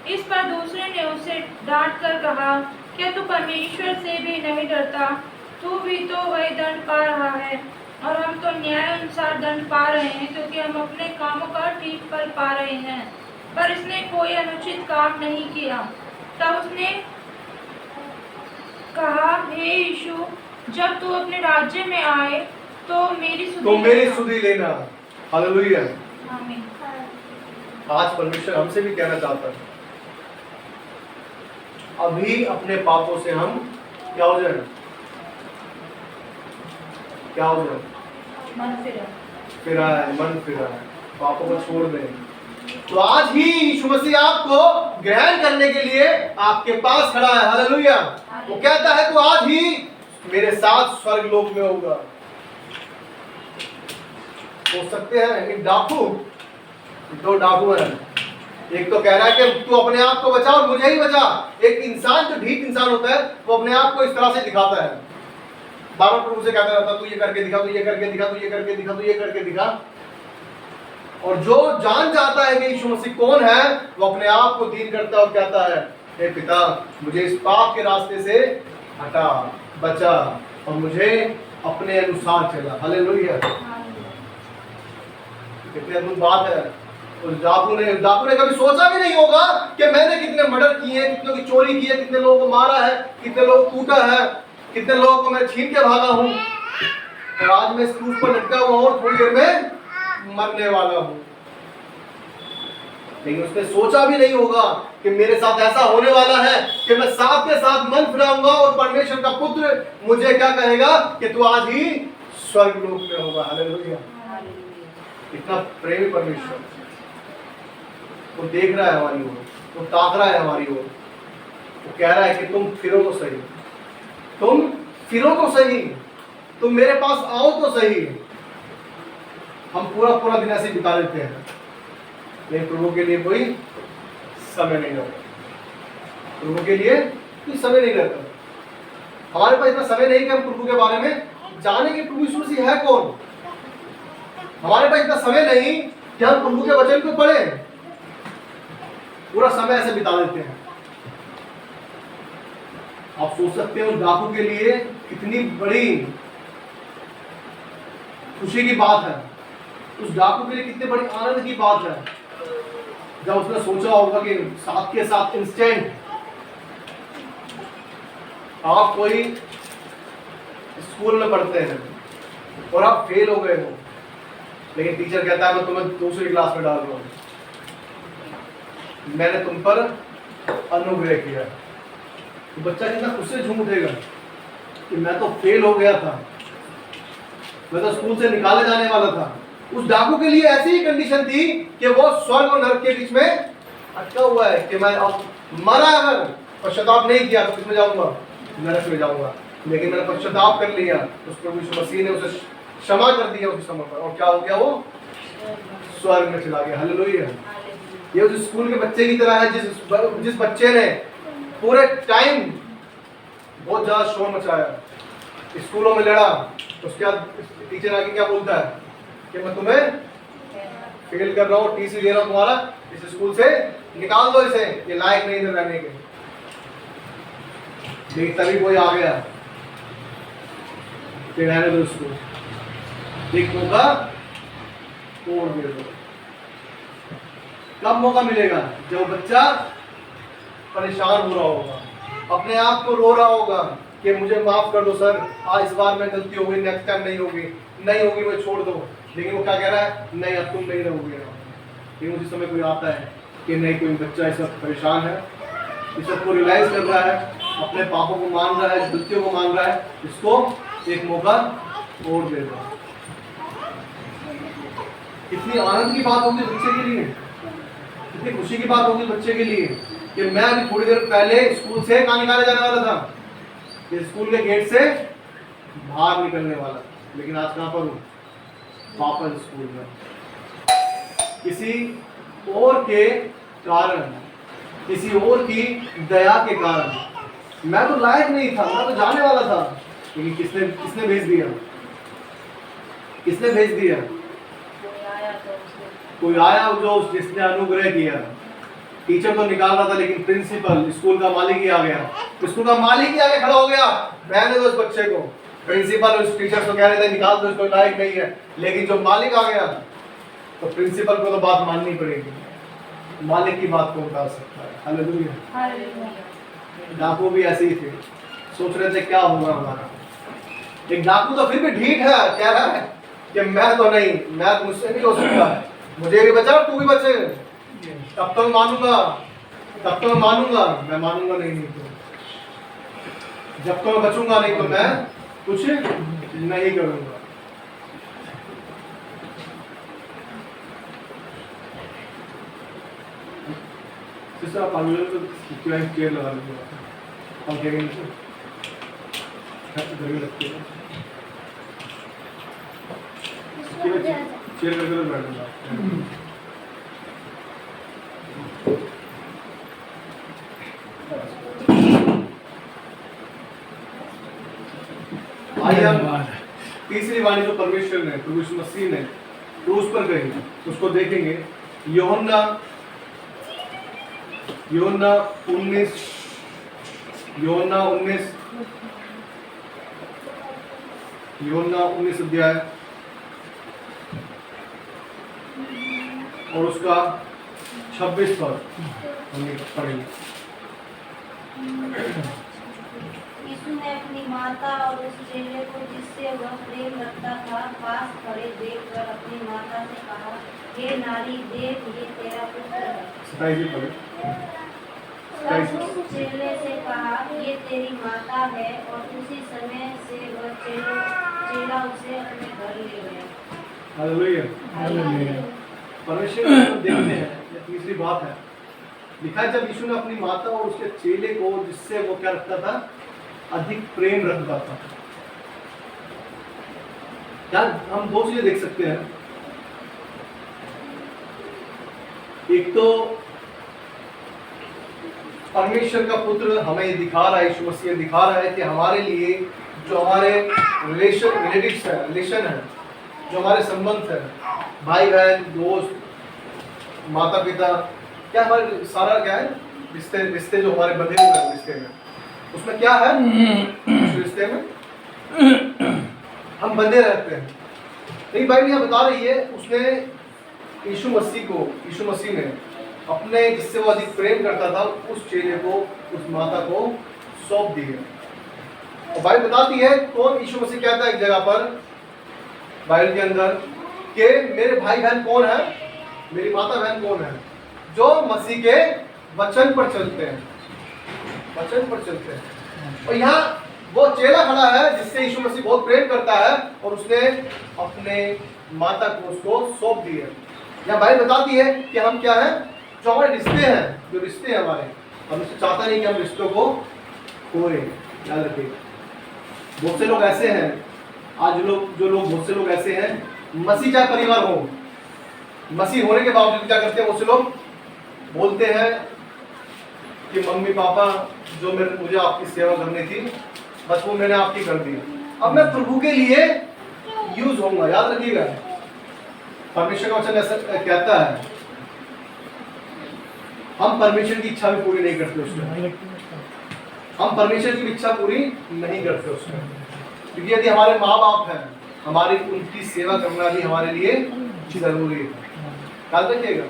Speaker 4: इस पर दूसरे ने उसे डांट कर कहा, क्या तू परमेश्वर से भी नहीं डरता? तू भी तो वही दंड पा रहा है और हम तो न्याय अनुसार दंड पा रहे हैं, क्योंकि हम अपने कामों का ठीक फल पा रहे हैं। पर इसने कोई अनुचित काम नहीं किया। तब उसने कहा, हे यीशु, जब तू अपने राज्य में आए तो मेरी
Speaker 1: सुधि लेना। हालेलुया।
Speaker 4: आमीन।
Speaker 1: आज परमेश्वर हमसे भी कहना चाहता है, अभी अपने पापों से हम क्या हो जाए? क्या हो जाए?
Speaker 4: मन फिरा
Speaker 1: मन फिरा है, पापों को छोड़ दें। तो आज ही यीशु मसीह आपको ग्रहण करने के लिए आपके पास खड़ा है। हालेलुया। वो कहता है, तू आज ही मेरे साथ स्वर्गलोक में होगा। हो सकते हैं एक डाकू, दो डाकू हैं। एक तो कह रहा है कि तू अपने आप को बचा और मुझे ही बचा। एक इंसान जो ढीठ इंसान होता है वो अपने आप को इस तरह से दिखाता है, बार प्रभु से कहता रहता है, तू ये करके दिखा, तू ये करके दिखा, तू ये करके दिखा, तू ये करके दिखा। और जो जान जाता है कि यीशु मसीह कौन है, वो अपने आप को दीन करता है और कहता है, हे पिता, मुझे इस पाप के रास्ते से हटा, बचा और मुझे अपने अनुसार चला। हालेलुया। कितनी अद्भुत बात है। उस डाकू ने कभी सोचा भी नहीं होगा कि मैंने कितने मर्डर किए हैं, कितनों की चोरी की है, कितने लोगों को मारा है, कितने लोगों को कूटा है, कितने लोगों को मैं छीन के भागा हूँ और आज मैं इस क्रूस पर लटका हुआ हूँ और थोड़ी देर में मरने वाला हूँ। लेकिन उसने सोचा भी नहीं होगा कि मेरे साथ ऐसा होने वाला है कि मैं साथ के साथ मन फिराऊंगा और परमेश्वर का पुत्र मुझे क्या कहेगा कि तू आज ही स्वर्गलोक में होगा। हालेलुया। इतना प्रेमी परमेश्वर, वो देख रहा है हमारी ओर, वो ताक रहा है हमारी ओर, वो कह रहा है कि तुम फिरो तो सही, तुम फिरो तो सही, तुम मेरे पास आओ तो सही। हम पूरा दिन ऐसे बिता देते हैं, लेकिन प्रभु के लिए कोई समय नहीं रहता। प्रभु के लिए कोई समय नहीं रहता। हमारे पास इतना समय नहीं कि हम प्रभु के बारे में जाने कि प्रभु यीशु मसीह है कौन। हमारे पास इतना समय नहीं कि हम प्रभु के वचन को पढ़ें। पूरा समय ऐसे बिता देते हैं। आप सोच सकते हैं उस डाकू के लिए कितनी बड़ी खुशी की बात है, उस डाकू के लिए कितनी बड़ी आनंद की बात है जब उसने सोचा होगा कि साथ के साथ इंस्टेंट आप कोई स्कूल में पढ़ते हैं और आप फेल हो गए हो, लेकिन टीचर कहता है मैं तुम्हें दूसरी क्लास में डाल रहा हूं, मैंने तुम पर अनुग्रह किया। तो बच्चा कितना खुद से झूम उठेगा कि मैं तो फेल हो गया था, मैं तो स्कूल से निकाले जाने वाला था। उस डाकू के लिए ऐसी ही कंडीशन थी कि वो स्वर्ग और नरक के बीच में अटका हुआ है कि मैं अब मरा, अगर पश्चाताप नहीं किया तो किसमें जाऊंगा? नरक में जाऊंगा। लेकिन मैंने पश्चाताप कर लिया, उस प्रभु यीशु मसीह ने उसे क्षमा कर दिया उस समय पर, और क्या हो गया? वो स्वर्ग में चला गया। हालेलुया। ये उस स्कूल के बच्चे की तरह है जिस बच्चे ने पूरे टाइम बहुत ज्यादा शोर मचाया, स्कूलों में लड़ा, उसके बाद टीचर आके क्या बोलता है कि मैं तुम्हें फेल कर रहा हूँ, टीसी दे रहा हूँ तुम्हारा, इस स्कूल से निकाल दो इसे, ये लायक नहीं इधर रहने के। लेकिन तभी कोई आ गया कि रहने दो उसको, एक मौका तोड़ दे दो। कब मौका मिलेगा? जब बच्चा परेशान हो रहा होगा, अपने आप को रो रहा होगा कि मुझे माफ कर दो सर, आज इस बार में गलती हो गई, नेक्स्ट टाइम नहीं होगी, नहीं होगी मैं छोड़ दो। लेकिन वो क्या कह रहा है? नहीं, अब तुम नहीं रहोगे। लेकिन उसी समय कोई आता है कि नहीं, कोई बच्चा इस वक्त परेशान है, इस वक्त को रियलाइज कर रहा है, अपने पापों को मान रहा है, गलतियों को मान रहा है, इसको एक मौका और दे दो। कितनी आनंद की बात होगी बच्चे के लिए, कितनी खुशी की बात होगी बच्चे के लिए कि मैं अभी थोड़ी देर पहले स्कूल से कहाँ निकाले जाने वाला था, कि स्कूल के गेट से बाहर निकलने वाला, लेकिन आज कहाँ पर हूँ, वापस स्कूल में। किसी और के कारण, किसी और की दया के कारण। मैं तो लायक नहीं था, मैं तो जाने वाला था, लेकिन किसने किसने भेज दिया, किसने भेज दिया? कोई आया जो जिसने अनुग्रह किया। टीचर तो निकाल रहा था, लेकिन प्रिंसिपल, स्कूल का मालिक ही आ गया। स्कूल का मालिक ही आगे खड़ा हो गया, रहने दो उस बच्चे को। प्रिंसिपल उस टीचर को कह रहे थे निकाल दो इसको, लायक नहीं है, लेकिन जो मालिक आ गया तो प्रिंसिपल को तो बात माननी पड़ेगी। मालिक की बात कौन टाल सकता है? हालेलुया। डाकू भी ऐसे ही थे, सोच रहे थे क्या होगा हमारा। एक डाकू तो फिर भी ढीठ है, कह रहा है कि मैं तो नहीं, मैं मुझसे नहीं हो सकता है, मुझे भी बचा तू भी बचे, तब तो मैं मानूंगा, तब तो मैं मानूंगा, मैं मानूंगा नहीं तो जब तो मैं बचूंगा, नहीं तो मैं कुछ नहीं करूंगा। सिस्टर आप आगे तो क्या चेयर लगा लीजिए, पंखे के नीचे गर्मी लगती है, चेयर करके बैठ जाऊंगा। आइए हम तीसरी वाणी जो परमेश्वर ने, प्रभु यीशु मसीह ने क्रूस पर कही, उसको देखेंगे। यूहन्ना 19 अध्याय और उसका 26 पद हम पढ़ेंगे।
Speaker 2: यीशु ने अपनी माता और उस चेले को जिससे वह प्रेम रखता था पास खड़े देखकर अपनी माता से कहा, हे नारी, देख ये तेरा पुत्र है।
Speaker 1: 27 पद।
Speaker 2: तब उस चेले से कहा, ये तेरी माता है, और उसी समय से वह चेला उसे अपने घर ले गया।
Speaker 1: हालेलुया। परमेश्वर को देखते हैं, ये तीसरी बात है। लिखा है जब यीशु ने अपनी माता और उसके चेले को, जिससे वो क्या रखता था, अधिक प्रेम रखता था। क्या हम दो चीजें देख सकते हैं, एक तो परमेश्वर का पुत्र हमें ये दिखा रहा है, यीशु मसीह दिखा रहा है कि हमारे लिए जो हमारे रिलेशन है, जो हमारे संबंध है, भाई बहन, दोस्त, माता पिता, क्या हमारे सारा क्या है, रिश्ते जो हमारे बंधे हुए हैं रिश्ते में, उसमें क्या है, उस रिश्ते में हम बंधे रहते हैं। लेकिन बाइबल यह बता रही है, उसने यीशु मसीह ने अपने जिससे वो अधिक प्रेम करता था उस चेले को, उस माता को सौंप दिया। और बाइबल बताती है, कौन यीशु मसीह कहता है एक जगह पर बाइबल के अंदर कि मेरे भाई बहन कौन है, मेरी माता बहन कौन है, जो मसीह के वचन पर चलते हैं, वचन पर चलते हैं। और यहाँ वो चेला खड़ा है जिससे यीशु मसीह बहुत प्रेम करता है, और उसने अपने माता को उसको सौंप दिया। यहाँ बाइबल बताती है कि हम क्या है, जो हमारे रिश्ते हैं, जो रिश्ते हैं हमारे, हम इससे चाहता नहीं कि हम रिश्तों को खोए। याद रखिए, बहुत से लोग ऐसे हैं आज, बहुत से लोग ऐसे हैं, मसीह चाहे परिवार हो, मसीह होने के बावजूद क्या करते हैं, बहुत से लोग बोलते हैं कि मम्मी पापा जो मुझे आपकी सेवा करनी थी, बस वो मैंने आपकी कर दी, अब मैं प्रभु के लिए यूज होऊंगा। याद रखिएगा, परमेश्वर का वचन ऐसा कहता है, हम परमेश्वर की इच्छा भी पूरी नहीं करते उसमें, हम परमेश्वर की इच्छा पूरी नहीं करते उसमें, क्योंकि यदि हमारे माँ बाप हैं, हमारी उनकी सेवा करना भी हमारे लिए जरूरी है। याद रखिएगा,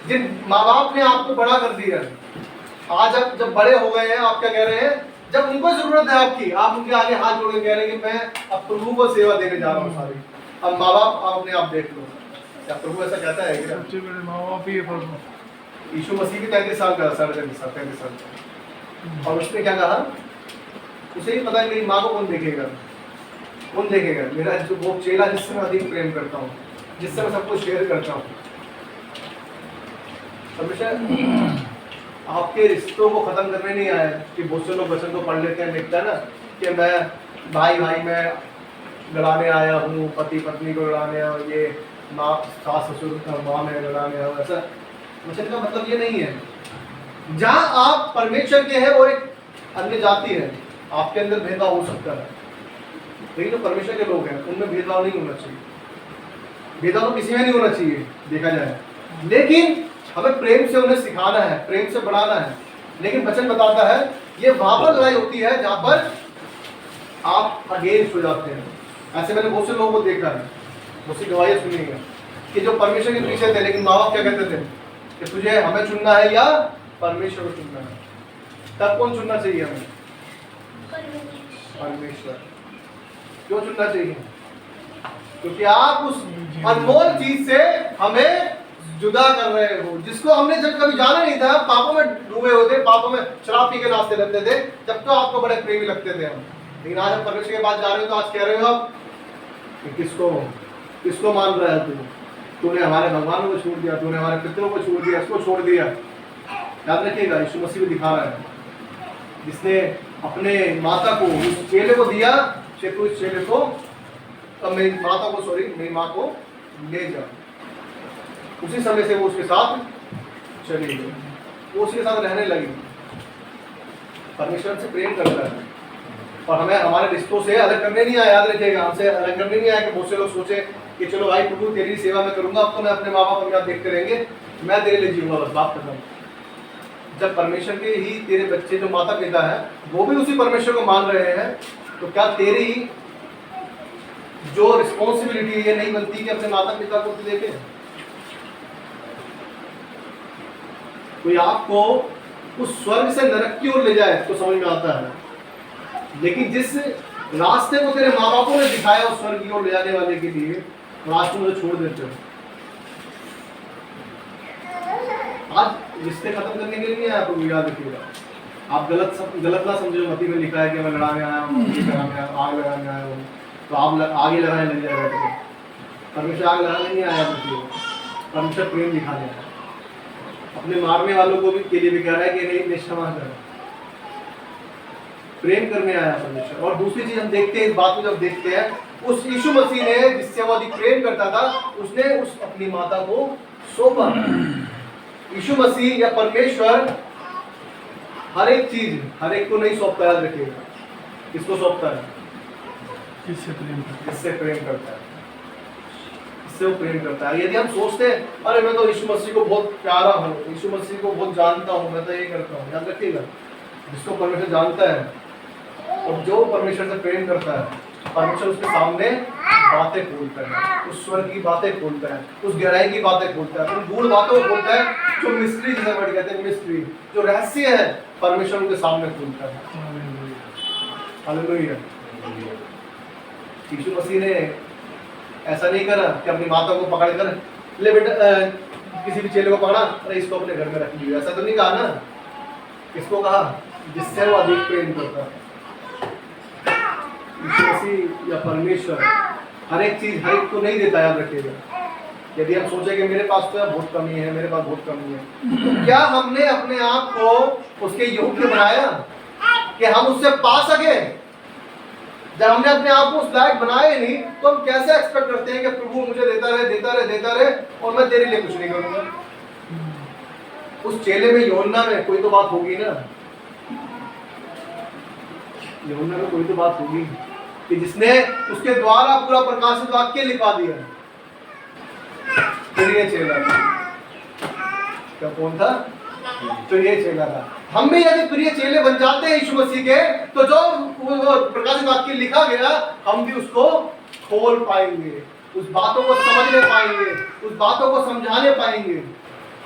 Speaker 1: जिन माँ बाप ने आपको बड़ा कर दिया, आज आप जब बड़े हो गए हैं, आप क्या कह रहे हैं, जब उनको जरूरत है आपकी, आप उनके आगे हाथ जोड़ के कह रहे हैं कि मैं अब प्रभु को सेवा देने जा रहा हूँ सारी। अब माँ बाप आप अपने आप देख लो, क्या प्रभु ऐसा कहता है? सबसे बड़े माँ बाप ही है प्रभु। यीशु मसीह भी 33 साल का, 33 साल का, और उसने क्या कहा, उसे ही पता है मेरी माँ को कौन देखेगा, कौन देखेगा? मेरा जो वो चेला जिससे मैं अधिक प्रेम करता हूँ, जिससे मैं सब कुछ शेयर करता हूँ। हमेशा आपके रिश्तों को खत्म करने नहीं आया कि बहुत से लोग वचन को पढ़ लेते हैं, लिखता है ना कि मैं भाई में लड़ाने आया हूँ, पति पत्नी को लड़ाने आया हूँ, ये माँ सास ससुर माँ में लड़ाने आया हूँ। ऐसा वचन का मतलब ये नहीं है। जहाँ आप परमेश्वर के हैं और एक अन्य जाति है, आपके अंदर भेदभाव हो सकता है, लेकिन जो परमेश्वर के लोग हैं उनमें भेदभाव नहीं होना चाहिए। भेदभाव तो किसी में नहीं होना चाहिए देखा जाए, लेकिन हमें प्रेम से उन्हें सिखाना है, प्रेम से बढ़ाना है। लेकिन वचन बताता है ये वहां पर लड़ाई होती है जहां पर आप अगेंस्ट हो जाते हैं। ऐसे मैंने बहुत से लोगों को देखा है, बहुत सी गवाहियां सुनी है कि जो परमेश्वर के पीछे थे, लेकिन माँ बाप क्या कहते थे कि तुझे हमें चुनना है या परमेश्वर को चुनना है। तब कौन चुनना चाहिए हमें? परमेश्वर। क्यों चुनना चाहिए? क्योंकि आप उस अनमोल चीज से हमें जुदा कर रहे हो, जिसको हमने जब कभी जाना नहीं था। पापों में डूबे होते, पापों में शराब पी के नाचते रहते थे, जब तो आपको बड़े प्रेमी लगते थे हम। लेकिन आज हम परमेश्वर के पास जा रहे हो तो आज कह रहे हो आप कि किसको मान रहा है तूने हमारे भगवानों को छोड़ दिया, तूने हमारे पितरों को छोड़ दिया, इसको छोड़ दिया। याद रखिएगा, यीशु मसीह को दिखा रहा है जिसने अपने माता को उस चेले को दिया, तू इस चेले को मेरी माँ को ले जा। उसी समय से वो उसके साथ चली गई, वो उसके साथ रहने लगी। परमेश्वर से प्रेम करता है और हमें हमारे रिश्तों से अलग करने नहीं आया। याद रखिएगा, हमसे अलग करने नहीं आया कि बहुत से लोग सोचे कि चलो भाई प्रभु तेरी सेवा में करूंगा, अब तो मैं अपने माँ बाप को देखते रहेंगे, मैं तेरे लिए जीऊंगा, बस बात खत्म। जब परमेश्वर के ही तेरे बच्चे जो माता पिता है वो भी उसी परमेश्वर को मान रहे हैं, तो क्या तेरी जो रिस्पॉन्सिबिलिटी ये नहीं बनती कि अपने माता पिता को तू देखे? कोई आपको उस स्वर्ग से नरक की ओर ले जाए तो समझ में आता है, लेकिन जिस रास्ते को तेरे माँ बापों ने दिखाया उस स्वर्ग की ओर ले जाने वाले के लिए, रास्ते में छोड़ देते हो। आज रिश्ते खत्म करने के लिए नहीं आया, आपको याद रखिएगा। आप गलत ना समझो, मती में लिखा है कि मैं लड़ाने आया हूँ, ये कराने आया हूँ, आग लगाने आया हूँ, तो आप आगे लगाने लग जाएगा। परमेश्वर आग लगाने नहीं आया, परमेश्वर प्रेम दिखाने आया। अपने मारने वालों को भी के लिए भी कह रहा है कि नहीं क्षमा कर, प्रेम करने आया परमेश्वर। और दूसरी चीज हम देखते हैं इस बात को, जब देखते हैं उस यीशु मसीह ने जिससे वो अधिक प्रेम करता था, उसने उस अपनी माता को सौंपा। यीशु मसीह या परमेश्वर हर एक चीज हर एक को नहीं सौंपता। याद रखिएगा, किसको सौंपता है?
Speaker 5: किससे प्रेम करता है?
Speaker 1: इससे प्रेम करता है, इससे वो प्रेम करता है। यदि हम सोचते हैं अरे मैं तो यीशु मसीह को बहुत प्यारा हूँ, यीशु मसीह को बहुत जानता हूँ, मैं तो ये करता हूँ। याद रखिएगा, जिसको परमेश्वर जानता है और जो परमेश्वर से प्रेम करता है, परमेश्वर उसके सामने बातें खोलता है, उस स्वर्ग की बातें खोलता है, उस गहराई की बातें खोलता है, उन गूढ़ बातों को खोलता है, जो मिस्ट्री जिसे वर्ड कहते हैं, मिस्ट्री जो रहस्य है, परमेश्वर उनके सामने खोलता है। हालेलुया। यीशु मसीह ने ऐसा नहीं करा कि अपनी माता को पकड़ कर ले बेटा, किसी भी चेले को पकड़ा, अरे इसको अपने घर में रख लिया, ऐसा तो नहीं कहा ना। किसको कहा? जिससे वो अधिक प्रेम करता है। यीशु मसीह या परमेश्वर हर एक चीज हर एक को नहीं देता। याद रखिएगा, यदि हम सोचे कि मेरे पास तो बहुत कमी है, मेरे पास बहुत कमी है, तो क्या हमने अपने आप को उसके योग्य बनाया कि हम उससे पा सके? जब हमने अपने आप को उस लायक बनाए नहीं, तो हम कैसे एक्सपेक्ट करते हैं कि प्रभु मुझे देता रहे देता रहे देता रहे और मैं तेरे लिए कुछ नहीं करूंगा? उस चेले में यूहन्ना में कोई तो बात होगी ना, यूहन्ना में कोई तो बात होगी कि जिसने उसके द्वारा पूरा प्रकाशित वाक्य लिखा दिया। फिर ये चेला क्या कौन था? तो ये चेला था। हम भी यदि प्रिय चेले बन जाते हैं यीशु मसीह के, तो जो प्रकाशित वाक्य लिखा गया हम भी उसको खोल पाएंगे, उस बातों को समझने पाएंगे, उस बातों को समझाने पाएंगे।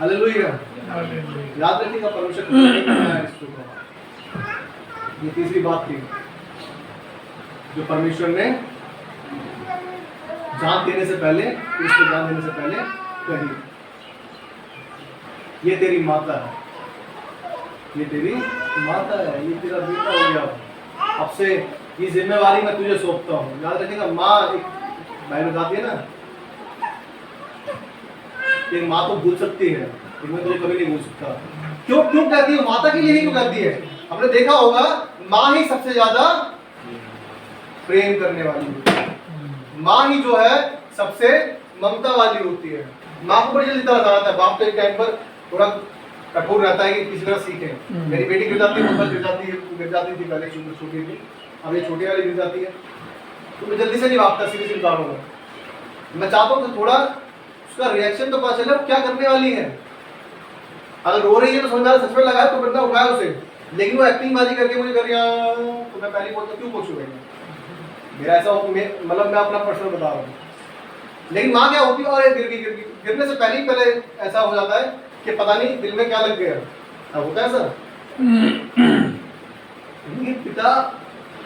Speaker 1: हालेलुया। याद रखिएगा, परमेश्वर ये तीसरी बात थी जो परमेश्वर ने जान देने से पहले, उसको जान देने से पहले कही, ये तेरी माता है, ये तेरी माता है, ये तेरा बेटा हो गया। अब से ये जिम्मेवारी मैं तुझे सौंपता हूँ। याद रखिएगा, माँ एक बाइबल बताती है ना कि माँ तो भूल सकती है लेकिन मैं तुझे कभी नहीं भूल सकता। क्यों क्यों कहती है? माता के लिए ही क्यों कहती है? हमने देखा होगा माँ ही सबसे ज्यादा प्रेम करने वाली होती है। माँ ही जो है सबसे ममता वाली होती है। माँ को बड़ी जल्दी तरस आता है। बाप तो एक टाइम पर थोड़ा कठोर रहता है कि किसी तरह सीखे। मेरी बेटी गिर जाती है, ऊपर गिर जाती है, गिर जाती थी पहले छोटी थी, अब ये छोटी वाली गिर जाती है तो मैं जल्दी से नहीं भागता, सीधे सीधे उतारूंगा। मैं चाहता हूँ कि थोड़ा उसका रिएक्शन तो पता चले वो क्या करने वाली है। अगर रो रही है तो समझ सच में लगाया तो बंदा उठाया उसे, लेकिन वो एक्टिंग बाजी करके मुझे कर रही है तो मैं पहले बोलता क्यों पूछूंगा। मेरा ऐसा मतलब मैं अपना पर्सनल बता रहा हूँ। लेकिन माँ क्या होती है, और गिर गई गिरने से पहले ऐसा हो जाता है कि पता नहीं दिल में क्या लग गया। अब होता है सर, पिता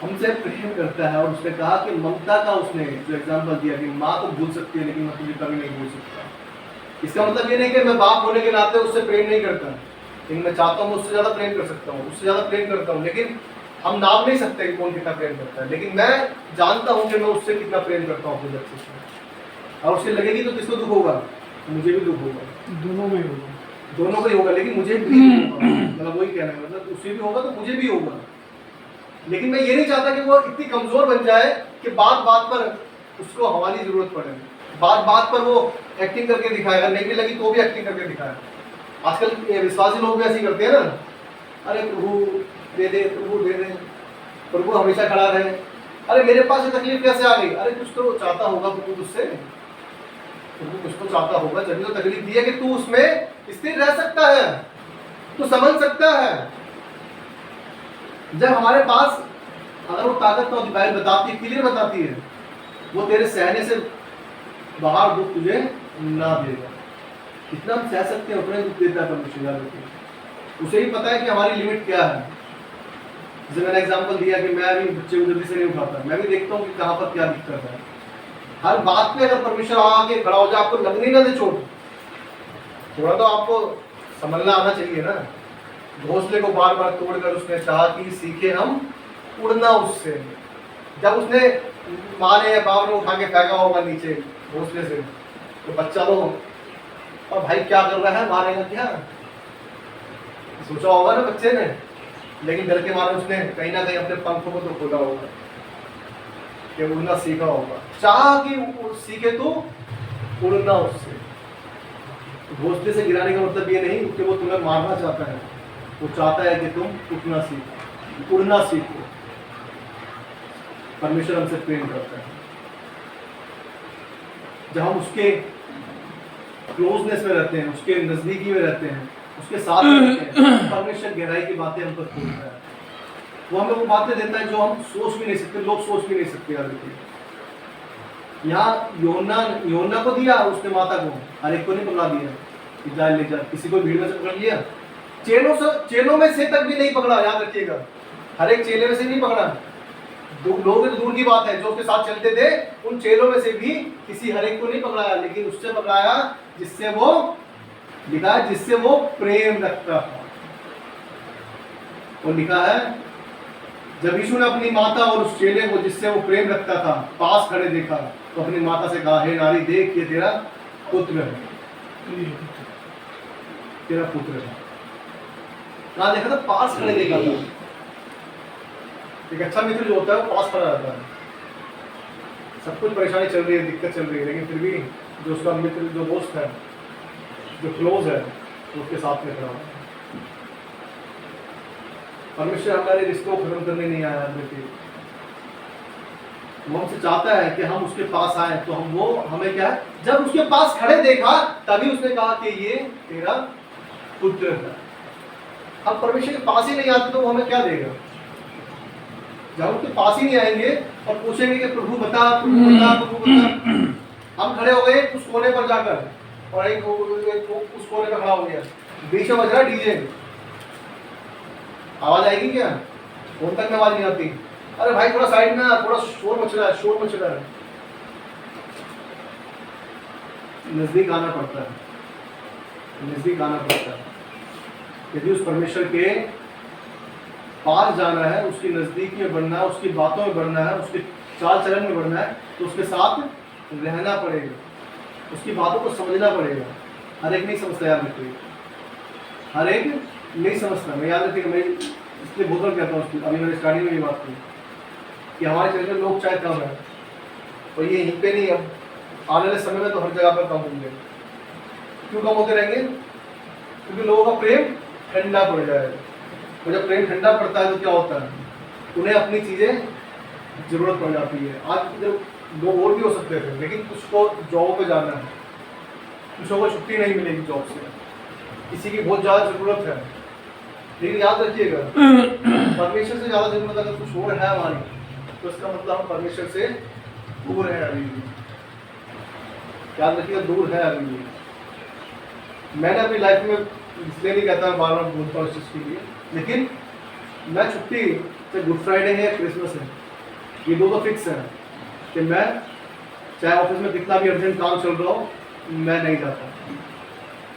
Speaker 1: हमसे प्रेम करता है और उसने कहा कि ममता का उसने जो एग्जाम्पल दिया कि माँ तो भूल सकती है लेकिन मैं तुझे कभी नहीं भूल सकता। इसका मतलब ये नहीं कि मैं बाप होने के नाते उससे प्रेम नहीं करता, लेकिन मैं चाहता हूँ उससे ज़्यादा प्रेम कर सकता हूँ, उससे ज़्यादा प्रेम करता हूँ। लेकिन हम नाम नहीं सकते कि कौन कितना प्रेम करता है, लेकिन मैं जानता हूँ कि मैं उससे कितना प्रेम करता हूँ अपने बच्चे से। और उससे लगेगी तो किसको दुख होगा? मुझे भी दुख होगा,
Speaker 5: दोनों में होगा,
Speaker 1: दोनों को ही होगा, लेकिन मुझे भी होगा। मतलब वही कहना है, मतलब उसे भी होगा तो मुझे भी होगा। लेकिन मैं ये नहीं चाहता कि वो इतनी कमजोर बन जाए कि बात बात पर उसको हमारी जरूरत पड़े, बात बात पर वो एक्टिंग करके दिखाएगा, नहीं भी लगी तो भी एक्टिंग करके दिखाए। आजकल ये विश्वासी लोग भी ऐसे करते हैं ना, अरे प्रभु दे दे, प्रभु दे दे, प्रभु हमेशा खड़ा रहे। अरे मेरे पास ये तकलीफ कैसे आ गई? अरे कुछ तो चाहता होगा प्रभु तुझसे, प्रभु कुछ तो चाहता होगा, जब तो तकलीफ दी है कि तू उसमें स्थिर रह सकता है, तू समझ सकता है। जब हमारे पास अगर वो ताकत तो बाइबल बताती है, क्लियर बताती है, वो तेरे सहने से बाहर दुख तुझे ना देगा। इतना हम सह सकते हैं, उतना दुख देता है परमेश्वर। याद रखिए, उसे ही पता है कि हमारी लिमिट क्या है। जैसे मैंने एग्जांपल दिया कि मैं भी बच्चे को जल्दी से नहीं उठाता, मैं भी देखता हूँ कि कहाँ पर क्या दिक्कत है। हर बात पे अगर परमेश्वर आके खड़ा हो जाए, आपको लगनी ना दे चोट, थोड़ा तो आपको संभलना आना चाहिए ना। घोंसले को बार बार तोड़कर उसने कहा कि सीखे हम उड़ना उससे। जब उसने माँ ने या बाप ने उठा के फेंका होगा नीचे घोंसले से, तो बच्चा तो और भाई क्या कर रहा है, मारेगा क्या, सोचा होगा ना बच्चे ने। लेकिन डर के मारे उसने कहीं ना कहीं अपने पंखों को तो खोला होगा कि उड़ना सीखा होगा। चाह कि सीखे तो उड़ना उससे। घोंसले से गिराने का मतलब ये नहीं कि वो तुम्हें मारना चाहता है, वो चाहता है कि तुम उठना सीखो, उड़ना सीखो। परमेश्वर हमसे प्रेम करता है। जब हम उसके क्लोजनेस में रहते हैं, उसके नजदीकी में रहते हैं, उसके साथ में रहते हैं, परमेश्वर गहराई की बातें हम पर खोलता है। वो हमें वो बातें देता है जो हम सोच भी नहीं सकते, लोग सोच भी नहीं सकते। याद रखिए, यहाँ योना को दिया उसने माता को, हर एक को नहीं पकड़ा दिया कि जा ले जा। किसी को भीड़ में से पकड़ लिया, चेलों में से तक भी नहीं पकड़ा। याद रखिएगा, हर एक चेले में से नहीं पकड़ा। लोग तो दूर की बात है, जो उसके साथ चलते थे उन चेलों में से भी किसी हर एक को नहीं पकड़ाया, लेकिन उससे पकड़ाया जिससे वो लिखा है, जिससे वो प्रेम रखता था। और लिखा है जब यीशु ने अपनी माता और उस चेले को जिससे वो प्रेम रखता था पास खड़े देखा, तो अपनी माता से कहा, हे नारी देख, ये तेरा पुत्र है, तेरा पुत्र है। कहाँ देखा था? पास खड़े देखा था। एक अच्छा मित्र जो होता है वो पास खड़ा रहता है। सब कुछ परेशानी चल रही है, दिक्कत चल रही है, लेकिन फिर भी जो उसका मित्र, जो दोस्त है, जो क्लोज है, वो उसके साथ में खड़ा होता है। परमेश्वर हमारे रिश्तों को खत्म करने नहीं आया। वो हमसे चाहता है कि हम उसके पास आए, तो हमें क्या है, जब उसके पास खड़े देखा तभी उसने कहा कि ये तेरा पुत्र है। अब परमेश्वर के पास ही नहीं आते तो वो हमें क्या देगा? जब उसके पास ही नहीं आएंगे और पूछेंगे कि प्रभु बता, प्रभु बता, प्रभु बता। हम खड़े हो गए उस कोने पर जाकर, और एक उस कोने पर खड़ा हो गया, बीच में बज रहा डीजे, आवाज आएगी क्या? फोन तक में आवाज नहीं आती। अरे भाई थोड़ा साइड में, थोड़ा शोर मच रहा है, शोर मच रहा है। नजदीक आना पड़ता है, नजदीक आना पड़ता है। यदि उस परमेश्वर के पास जाना है, उसकी नज़दीकी में बढ़ना है, उसकी बातों में बढ़ना है, उसके चाल चलन में बढ़ना है, तो उसके साथ रहना पड़ेगा, उसकी बातों को समझना पड़ेगा। हर एक नहीं समझता, याद रखिए, हर एक नहीं समझता। मैं याद रखिएगा, मैं इसलिए बहुत बार कहता हूँ, उसकी अभी मैंने स्टार्टिंग में ये बात की कि हमारे चर्च में लोग चाहे कम है, और ये यहीं पे नहीं, अब आने वाले समय में तो हर जगह पर कम होंगे। क्यों कम होते रहेंगे? क्योंकि लोगों का प्रेम ठंडा पड़ जाएगा, और जब प्रेम ठंडा पड़ता है तो क्या होता है, उन्हें अपनी चीज़ें ज़रूरत पड़ जाती है। आज जब लोग और भी हो सकते थे, लेकिन कुछ को जॉब पे जाना है, कुछ को छुट्टी नहीं मिलेगी जॉब से, किसी की बहुत ज़्यादा ज़रूरत है, लेकिन याद रखिएगा परमेश्वर से ज़्यादा ज़रूरत अगर कुछ और है हमारी, तो इसका मतलब हम परमेश्वर से दूर है अभी भी। याद रखिएगा, दूर है अभी भी। मैंने अपनी लाइफ में इसलिए नहीं कहता, बार बार बोलता हूँ इस चीज़ के लिए, लेकिन मैं छुट्टी चाहे गुड फ्राइडे है या क्रिसमस है, ये दो तो फिक्स है कि मैं चाहे ऑफिस में कितना भी अर्जेंट काम चल रहा हो, मैं नहीं जाता।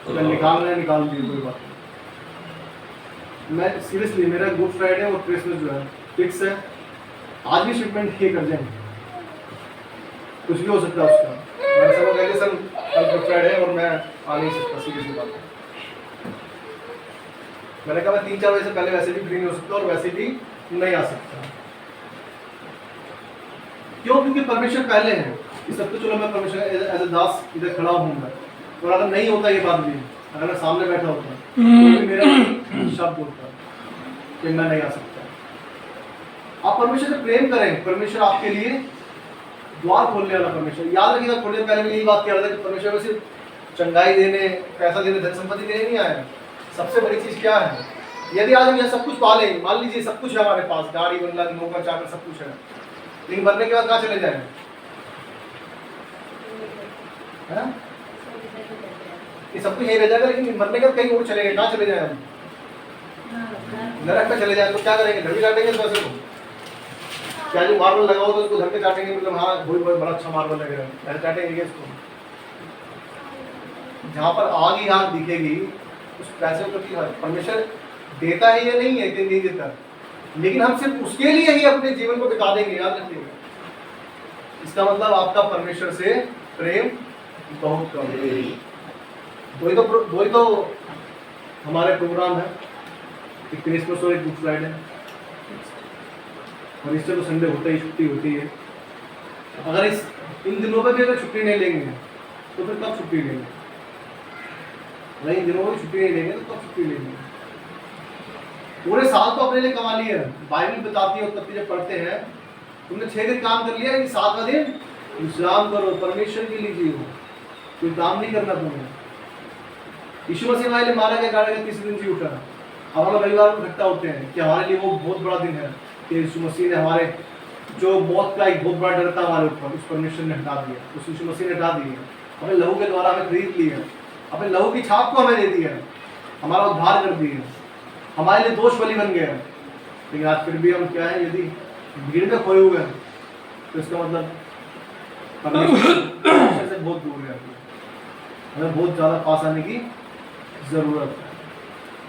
Speaker 1: तो मैं निकाल दी, कोई बात नहीं। मैं सीरियसली, मेरा गुड फ्राइडे और क्रिसमस जो है फिक्स है। आज भी शिपमेंट एक अर्जेंट, कुछ भी हो सकता है उसका। मैंने सब कहेंगे सर कल गुड फ्राइडे है और मैं आ नहीं सकता, सीरियसली बात है। मैंने कहा मैं 3-4 बजे से पहले वैसे भी फ्री नहीं हो सकता और वैसे भी नहीं आ सकता। क्यों? क्योंकि परमेश्वर पहले है। इस सब तो चलो मैं परमेश्वर एज ए दास इधर खड़ा हूँ मैं, और अगर नहीं होता ये बात भी, अगर मैं सामने बैठा होता तो भी मेरा शब्द होता कि मैं नहीं आ सकता। आप परमेश्वर से प्रेम करें, परमेश्वर आपके लिए द्वार खोलने वाला परमेश्वर। याद रखिएगा, थोड़ी देर पहले मैं यही बात कह रहा था कि परमेश्वर में सिर्फ चंगाई देने, पैसा देने, धन संपत्ति देने नहीं आया। सबसे बड़ी चीज़ क्या है? यदि आज हम यह सब कुछ पा लें, मान लीजिए सब कुछ है हमारे पास, गाड़ी बंगला नौकर चाकर सब कुछ है, लेकिन मरने के बाद कहाँ चले जाएं? ये सब कुछ यही रह जाएगा, लेकिन मरने के बाद कहीं और चले गए, कहाँ चले जाएं हम? नरक में चले जाएं। तो क्या करेंगे? घर भी काटेंगे इस पैसे को? क्या जो मार्बल लगा हो तो उसको घर पे काटेंगे, मतलब हाँ बहुत बड़ा अच्छा मार्बल लग रहा है, ऐसे काटेंगे इसको? जहाँ पर आग ही आग दिखेगी, उस पैसे को परमेश्वर देता है या नहीं है कि नहीं देता, लेकिन हम सिर्फ उसके लिए ही अपने जीवन को बिता देंगे। याद रखिएगा, इसका मतलब आपका परमेश्वर से प्रेम बहुत कम है। वही तो हमारे प्रोग्राम है, एक क्रिसमस और एक गुड फ्राइडे, और इससे तो संडे होता ही, छुट्टी होती है। अगर इन दिनों पर भी अगर छुट्टी नहीं लेंगे तो फिर कब छुट्टी लेंगे? नहीं, इन दिनों में छुट्टी नहीं लेंगे तो कब छुट्टी लेंगे? पूरे साल तो अपने लिए कमा लिया है। बाइबल बताती है, उत्पत्ति जब पढ़ते हैं, तुमने 6 दिन काम कर लिया, लेकिन 7वां दिन विश्राम करो, परमेश्वर के लिए जियो, कोई काम नहीं करना तुम्हें। यीशु मसीह हमारे लिए मारा गया, गाड़ा गया, 3 दिन जी उठा। अब हम रविवार को इकट्ठा होते हैं कि हमारे लिए वो बहुत बड़ा दिन है कि यीशु मसीह ने हमारे जो मौत का एक बहुत बड़ा डर था हमारे ऊपर, उस परमेश्वर ने हटा दिया, उस यीशु मसीह ने हटा दिया। अपने लहू के द्वारा हमें खरीद लिया, अपने लहू की छाप को हमें दे दिया, हमारा उद्धार कर दिया, हमारे लिए दोष बलि बन गया। लेकिन आज फिर भी हम क्या है, यदि भीड़ में खोए हुए हैं, तो इसका मतलब परमेश्वर से बहुत दूर है, हमें बहुत ज़्यादा पास आने की ज़रूरत है।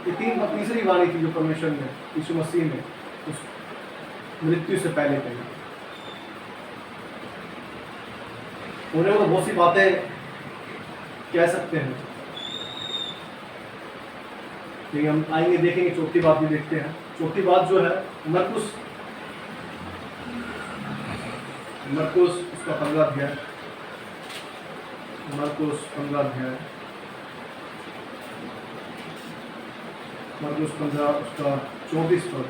Speaker 1: ये तीसरी वाणी थी जो परमेश्वर ने, यीशु मसीह ने उस मृत्यु से पहले कही। उन्हें तो बहुत सी बातें कह सकते हैं, लेकिन हम आएंगे देखेंगे, चौथी बात भी देखते हैं। चौथी बात जो है मरकुस उसका 15 अध्याय, मरकुस 15 अध्याय, मरकुस 15 उसका 34 पद।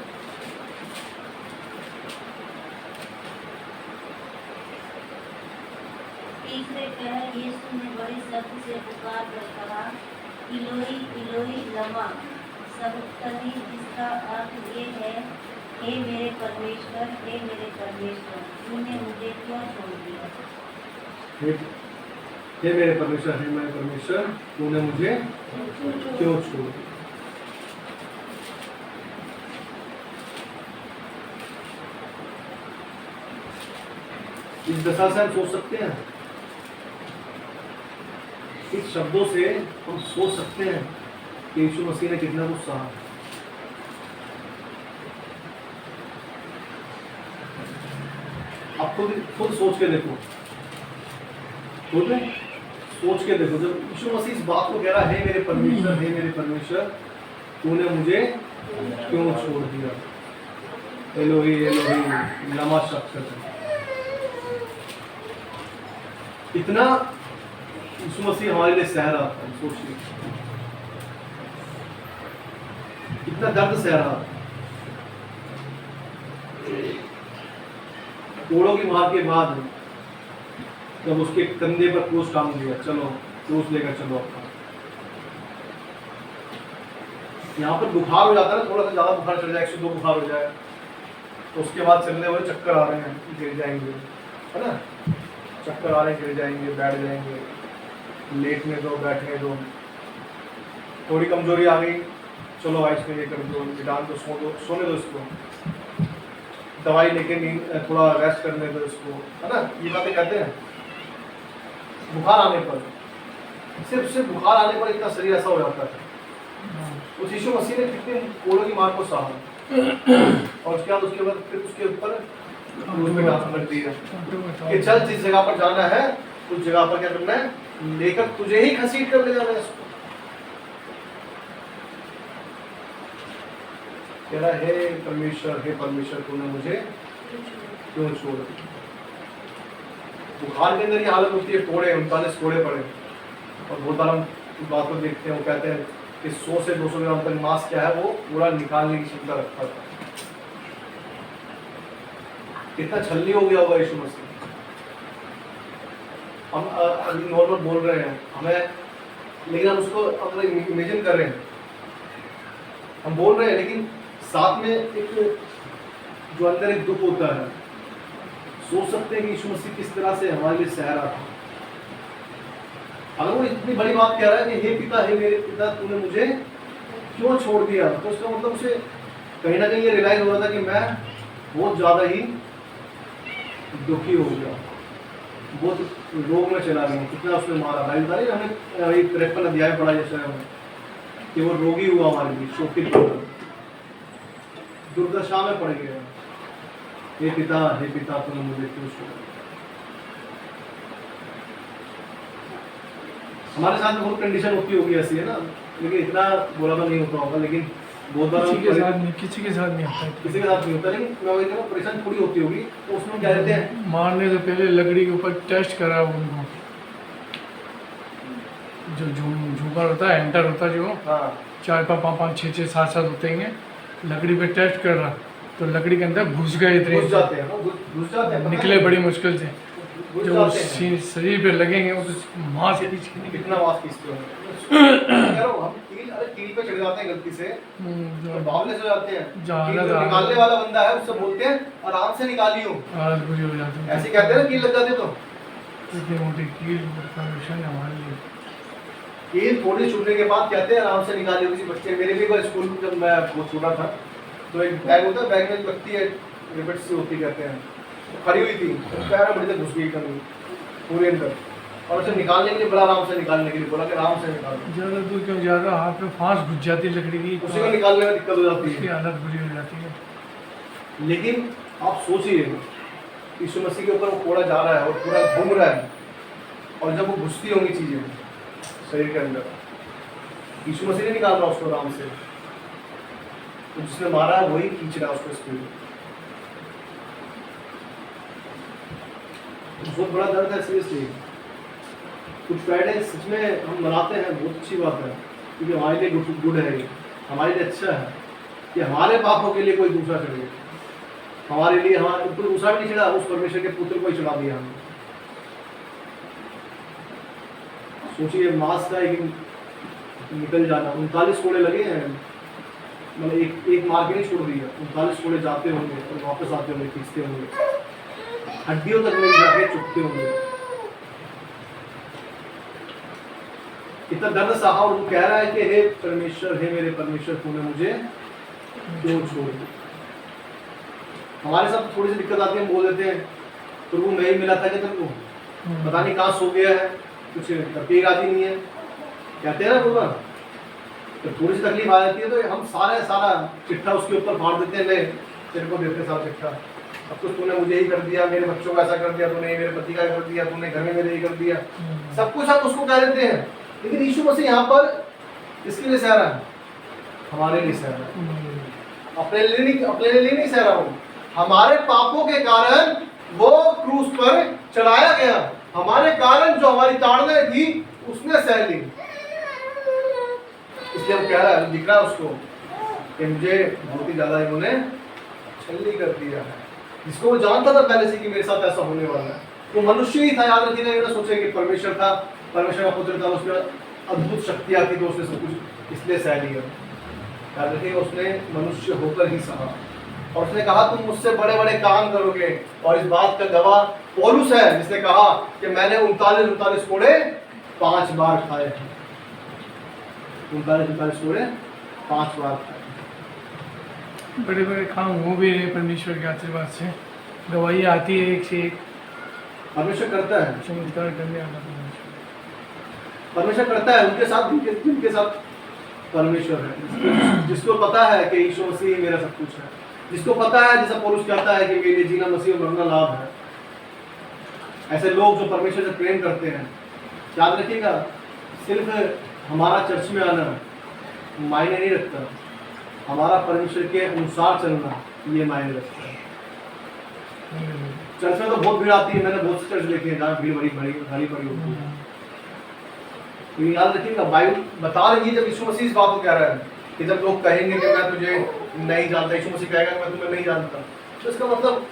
Speaker 2: तीसरे पहर यीशु ने बड़े शब्द से पुकार कर कहा, इलोई इलोई लमा सबक्तनी, जिसका अर्थ ये है, हे मेरे परमेश्वर तूने मुझे क्यों छोड़ दिया?
Speaker 1: हे मेरे परमेश्वर तूने मुझे क्यों छोड़ दिया? इस दशा से हम सोच सकते हैं, इस शब्दों से हम सोच सकते हैं कि यीशु मसीह ने कितना कुछ सहा। आप खुद सोच के देखो, खुद सोच के देखो, जब यीशु मसीह इस बात को कह रहा है, हे मेरे परमेश्वर तूने मुझे क्यों छोड़ दिया, एलोही एलोही लमा शब्द, इतना यीशु मसीह हमारे लिए सह रहा था। सोचिए इतना दर्द सह रहा था। कोड़ों की मार के बाद जब उसके कंधे पर क्रूस टांग दिया, चलो क्रूस लेकर चलो अपना, यहाँ पर बुखार हो जाता है ना, थोड़ा सा ज़्यादा बुखार चढ़ जाए, 102 बुखार हो जाए, तो उसके बाद चलने वाले चक्कर आ रहे हैं, गिर जाएंगे, है ना, चक्कर आ रहे हैं, गिर जाएंगे, बैठ जाएंगे, लेटने दो, बैठने दो, थोड़ी कमजोरी आ गई, चलो आइस में ये कर दो, डाल दो, सोने दो इसको, दवाई लेके नींद, थोड़ा रेस्ट करने दो इसको, है ना, ये बातें कहते हैं। बुखार आने पर, सिर्फ बुखार आने पर इतना शरीर ऐसा हो जाता है। उस यीशु मसीह ने कितने कोड़ों की मार को सहा, और उसके बाद फिर उसके ऊपर रख दिया कि चल जिस जगह पर जाना है उस जगह पर क्या करना है, लेकर तुझे ही घसीट कर ले जाना है इसको। कह रहा है, हे परमेश्वर तूने मुझे क्यों छोड़ दिया। बुखार के अंदर ये हालत होती है, कोड़े 39 कोड़े पड़े, और बहुत बार हम इस बात को देखते हैं, वो कहते हैं कि 100 से 200 ग्राम तक मांस क्या है वो पूरा निकालने की क्षमता रखता था। कितना छलनी हो गया होगा यीशु मसीह। हम अभी नॉर्मल बोल रहे हैं हमें, लेकिन हम उसको अगर इमेजिन कर रहे हैं, हम बोल रहे हैं, लेकिन साथ में एक जो अंदर एक दुख होता है। सोच सकते हैं कि यीशु मसीह किस तरह से हमारे लिए सह रहा था। अगर वो इतनी बड़ी बात कह रहा है कि हे मेरे पिता तूने मुझे क्यों छोड़ दिया, तो उसका मतलब उसे कहीं ना कहीं ये रियलाइज हो रहा था कि मैं बहुत ज़्यादा ही दुखी हो गया, बहुत रोग में चला गया। कितना उसने मारा, भाई बताइए हमें 53 अध्याय पढ़ा जैसे हमें कि वो रोगी हुआ हमारे लिए, शोकित दुर्दशा में पड़ गया। हे पिता तूने मुझे क्यों छोड़ा। हमारे साथ बहुत कंडीशन होती होगी ऐसी, है ना, लेकिन इतना बोला तो नहीं होता होगा, लेकिन बहुत बार
Speaker 5: किसी के साथ नहीं होता,
Speaker 1: किसी के साथ नहीं होता, लेकिन मैं वही कहूँ परेशान थोड़ी होती होगी। तो उसमें क्या कहते हैं,
Speaker 5: मारने से पहले लकड़ी के ऊपर टेस्ट करा उनको, जो झूमर होता है, एंटर होता है, जो 4 5 6 6 7 7 होते हैं, लकड़ी पे टेस्ट कर रहा, तो लकड़ी के अंदर घुस गए, इतने
Speaker 1: घुस जाते हैं,
Speaker 5: निकले बड़ी मुश्किल से। जो शरीर पे लगेंगे वो तो मांस
Speaker 1: कितना मांस खींचते होंगे। हम कील पे चढ़ जाते हैं गलती से, तो बावले से जाते हैं। निकालने वाला बंदा है उससे बोलते हैं आराम से निकालियो,
Speaker 5: हालत बुरी हो जाती है।
Speaker 1: ऐसे कहते हैं ना, कील लग जाते तो
Speaker 5: इतनी मोटी कील परमिशन है हमारे लिए।
Speaker 1: कील थोड़ी छूटने के बाद कहते हैं आराम से निकालियो। किसी बच्चे, मेरे भी स्कूल में जब मैं बहुत छोटा था, तो एक बैग होता है, बैग में लगती है रिबट सी होती, कहते हैं, खड़ी हुई थी, पैर बड़ी तक घुस गई कभी पूरे अंदर, और उसे निकालने के लिए बड़ा आराम से निकालने के लिए बोला कि आराम से निकालो।
Speaker 5: ज़्यादा दूर क्यों जा रहा, हाथ में फांस घुस जाती है लकड़ी की,
Speaker 1: उसी को निकालने में दिक्कत हो जाती
Speaker 5: उसकी
Speaker 1: है,
Speaker 5: हालत बुरी हो जाती है।
Speaker 1: लेकिन आप सोचिए यीशु मसीह के ऊपर वो कोड़ा जा रहा है और पूरा घूम रहा है, और जब वो घुसती होंगी चीज़ें शरीर के अंदर, यीशु मसीह नहीं निकाल रहा उसको आराम से, तो जिसने मारा है वही खींच रहा है उसको स्पीड। बहुत बड़ा दर्द है सीरियसली। कुछ फ्राइडे सच में हम मनाते हैं, बहुत अच्छी बात है, क्योंकि हमारे लिए गुड है, हमारे लिए अच्छा है कि हमारे पापों के लिए कोई दूसरा चढ़े, हमारे लिए हमारे ऊपर दूसरा भी नहीं चढ़ा, उस परमेश्वर के पुत्र को ही चढ़ा दिया हमने। सोचिए मांस का एक निकल जाना, 39 कोड़े लगे हैं, मतलब एक मार के नहीं छोड़ दिया, 39 कोड़े जाते होंगे और वापस आते होंगे, खींचते होंगे, हड्डियों तक मिल जाके चुपते होंगे। इतना दर्द सहा, और वो कह रहा है कि हे मेरे परमेश्वर तूने मुझे क्यों छोड़ दिया। हमारे साथ थोड़ी सी दिक्कत आती है, हम बोल देते हैं प्रभु मैं ही मिला था कि तुमको, पता नहीं कहाँ सो गया है, कुछ करके राजी नहीं है, कहते हैं ना प्रभु। तो थोड़ी सी तकलीफ आ जाती है तो हम सारा चिट्ठा उसके ऊपर फाड़ देते हैं, ले तेरे को देते सारा चिट्ठा, सब कुछ तूने मुझे ही कर दिया, मेरे बच्चों को ऐसा कर दिया तूने, मेरे पति का कर दिया तूने, घर में मेरे ही कर दिया, सब कुछ हम उसको कह देते हैं। लेकिन यीशु मसीह यहाँ पर किसके लिए सह रहा है? हमारे लिए सह रहा है, अपने लिए नहीं सह रहा हूँ। हमारे पापों के कारण वो क्रूस पर चढ़ाया गया, हमारे कारण जो हमारी ताड़ना थी उसने सह ली। इसलिए वो कह रहा है, दिख रहा है उसको कि मुझे बहुत ही ज्यादा इन्होंने छलनी कर दिया है, जिसको वो जानता था पहले से कि मेरे साथ ऐसा होने वाला है। वो मनुष्य ही था, याद रखिएगा, ये ना सोचे कि परमेश्वर था, परमेश्वर का पुत्र था, उसमें अद्भुत शक्तियां थी तो उसने सब कुछ इसलिए सह लिया। याद रखिएगा, उसने मनुष्य होकर ही सहा और उसने कहा तुम मुझसे बड़े बड़े काम करोगे। और इस बात का गवाह पौलुस है, जिसने कहा कि मैंने 39 कोड़े 5 बार खाए हैं। 39 कोड़े 5 बार खाए।
Speaker 5: बड़े बड़े काम हो भी रहे परमेश्वर के आशीर्वाद से, गवाही आती है एक से एक,
Speaker 1: परमेश्वर करता है,
Speaker 5: चमत्कार करने वाला
Speaker 1: परमेश्वर करता है उनके साथ जिनके साथ परमेश्वर है। जिसको पता है कि यीशु मसीह मेरा सब कुछ है, जिसको पता है, जैसा पौलुस कहता है कि मेरे लिए जीना मसीह और मरना लाभ है। ऐसे लोग जो परमेश्वर से प्रेम करते हैं, याद रखिएगा, सिर्फ हमारा चर्च में आना मायने नहीं रखता, हमारा परमेश्वर के अनुसार चलना ये मायने रखता है। चर्च में तो बहुत भीड़ आती है, मैंने बहुत से चर्च देखे हैं जहाँ भीड़ भरी पड़ी होती है। तो याद रखिएगा, बाइबल बता रही है, जब यीशु मसीह इस बात को कह रहा है कि जब लोग कहेंगे कि मैं तुझे नहीं जानता, यीशु मसीह कहेगा कि मैं तुम्हें नहीं जानता, तो इसका मतलब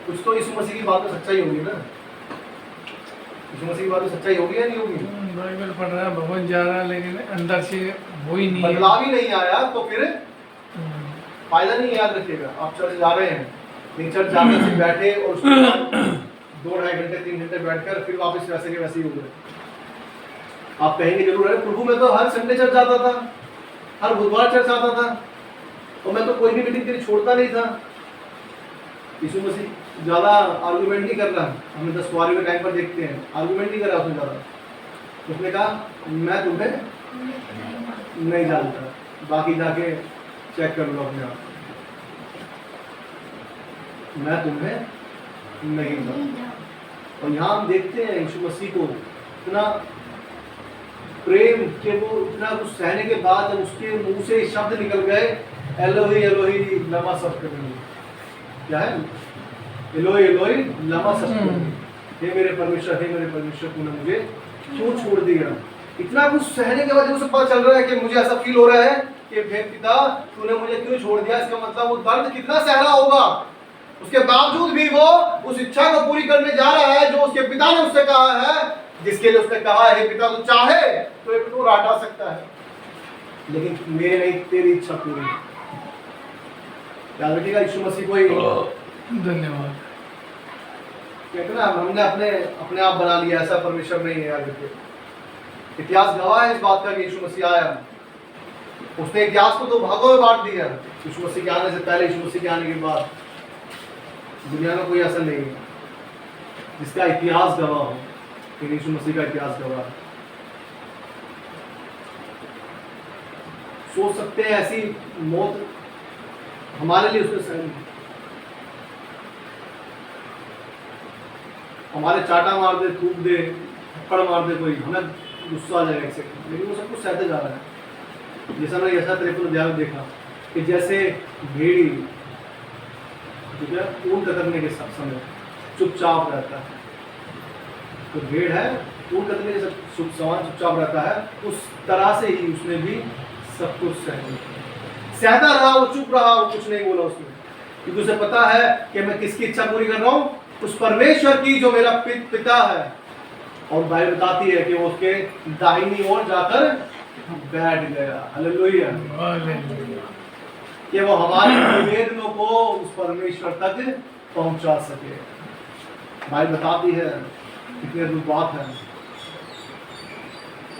Speaker 1: कुछ तो यीशु मसीह की बात में सच्चाई होगी ना। यीशु मसीह की बात में सच्चाई होगी या नहीं होगी?
Speaker 5: बाइबल पढ़ रहा है, भगवान जा रहा है, लेकिन अंदर से वो ही नहीं है,
Speaker 1: बदलाव ही नहीं आया, तो फिर फायदा नहीं। याद रखिएगा, आप चर्च जा रहे हैं, लेकिन चर्च जाने से बैठे और उसके बाद 2-2.5 घंटे 3 घंटे बैठकर फिर वापस वैसे के वैसे ही हो गए। आप कहेंगे जरूर है, प्रभु मैं तो हर संडे चर्च जाता था, हर बुधवार चर्च आता था, और मैं तो कोई भी मीटिंग तेरी छोड़ता नहीं था। यीशु मसीह ज़्यादा आर्गूमेंट नहीं कर रहा, हमें 10 सवारी के टाइम पर देखते हैं, आर्गूमेंट नहीं कर रहा उसने ज़्यादा। उसने कहा मैं तुम्हें नहीं जानता, बाकी जाके चेक कर लो अपने आप, मैं तुम्हें नहीं जानता। और यहाँ हम देखते हैं यीशु मसीह को इतना प्रेम कि वो इतना कुछ सहने के बाद जब उसके मुंह से शब्द निकल गए, एलोही एलोही लमा सबक्तनी, क्या है? एलोही एलोही लमा सबक्तनी, हे मेरे परमेश्वर तूने मुझे क्यों छोड़ दिया। इतना कुछ सहने के बाद उसे पता चल रहा है कि मुझे ऐसा फील हो रहा है कि हे पिता तूने मुझे क्यों छोड़ दिया। इसका मतलब वो दर्द कितना सहना होगा, उसके बावजूद भी वो उस इच्छा को पूरी करने जा रहा है जो उसके पिता ने उससे कहा है, जिसके लिए उसने कहा है पिता तू चाहे तो एक टूर हटा सकता है, लेकिन मेरे नहीं तेरी इच्छा पूरी। याद रखिएगा, यीशु मसीह को ही
Speaker 5: धन्यवाद।
Speaker 1: कहते ना हमने अपने आप बना लिया, ऐसा परमेश्वर नहीं है। याद रखिए, इतिहास गवाह है इस बात का कि यीशु मसीह आया, उसने इतिहास को 2 भागों में बांट दिया। यीशु मसीह के आने से पहले, यीशु मसीह के आने के बाद दुनिया में कोई ऐसा नहीं है जिसका इतिहास गवाह हो, लेकिन यीशु मसीह का इतिहास गवाह है। सोच सकते हैं ऐसी मौत हमारे लिए उसने सहनी, हमारे चाटा मार दे, थूक दे, थप्पड़ मार दे कोई, हमें गुस्सा आ जाएगा एक सेकंड, लेकिन वो सब कुछ सहते जा रहा है। जैसा मैंने ऐसा 53 अध्याय में देखा कि जैसे भेड़ी ठीक है ऊन कतरने के समय चुपचाप रहता है, तो भेड़ है ऊन कतरने के समान चुपचाप रहता है, उस तरह से ही उसने भी सब कुछ सहता रहा, वो चुप रहा, वो कुछ नहीं बोला उसने, क्योंकि उसे पता है कि मैं किसकी इच्छा पूरी कर रहा हूँ, उस परमेश्वर की जो मेरा पिता है। और बाइबल बताती है कि वो उसके दाहिनी ओर जाकर बैठ गया। हालेलुया, कि वो हमारे निवेदनों को उस परमेश्वर तक पहुंचा सके। बाइबल बताती है, कितनी अद्भुत बात है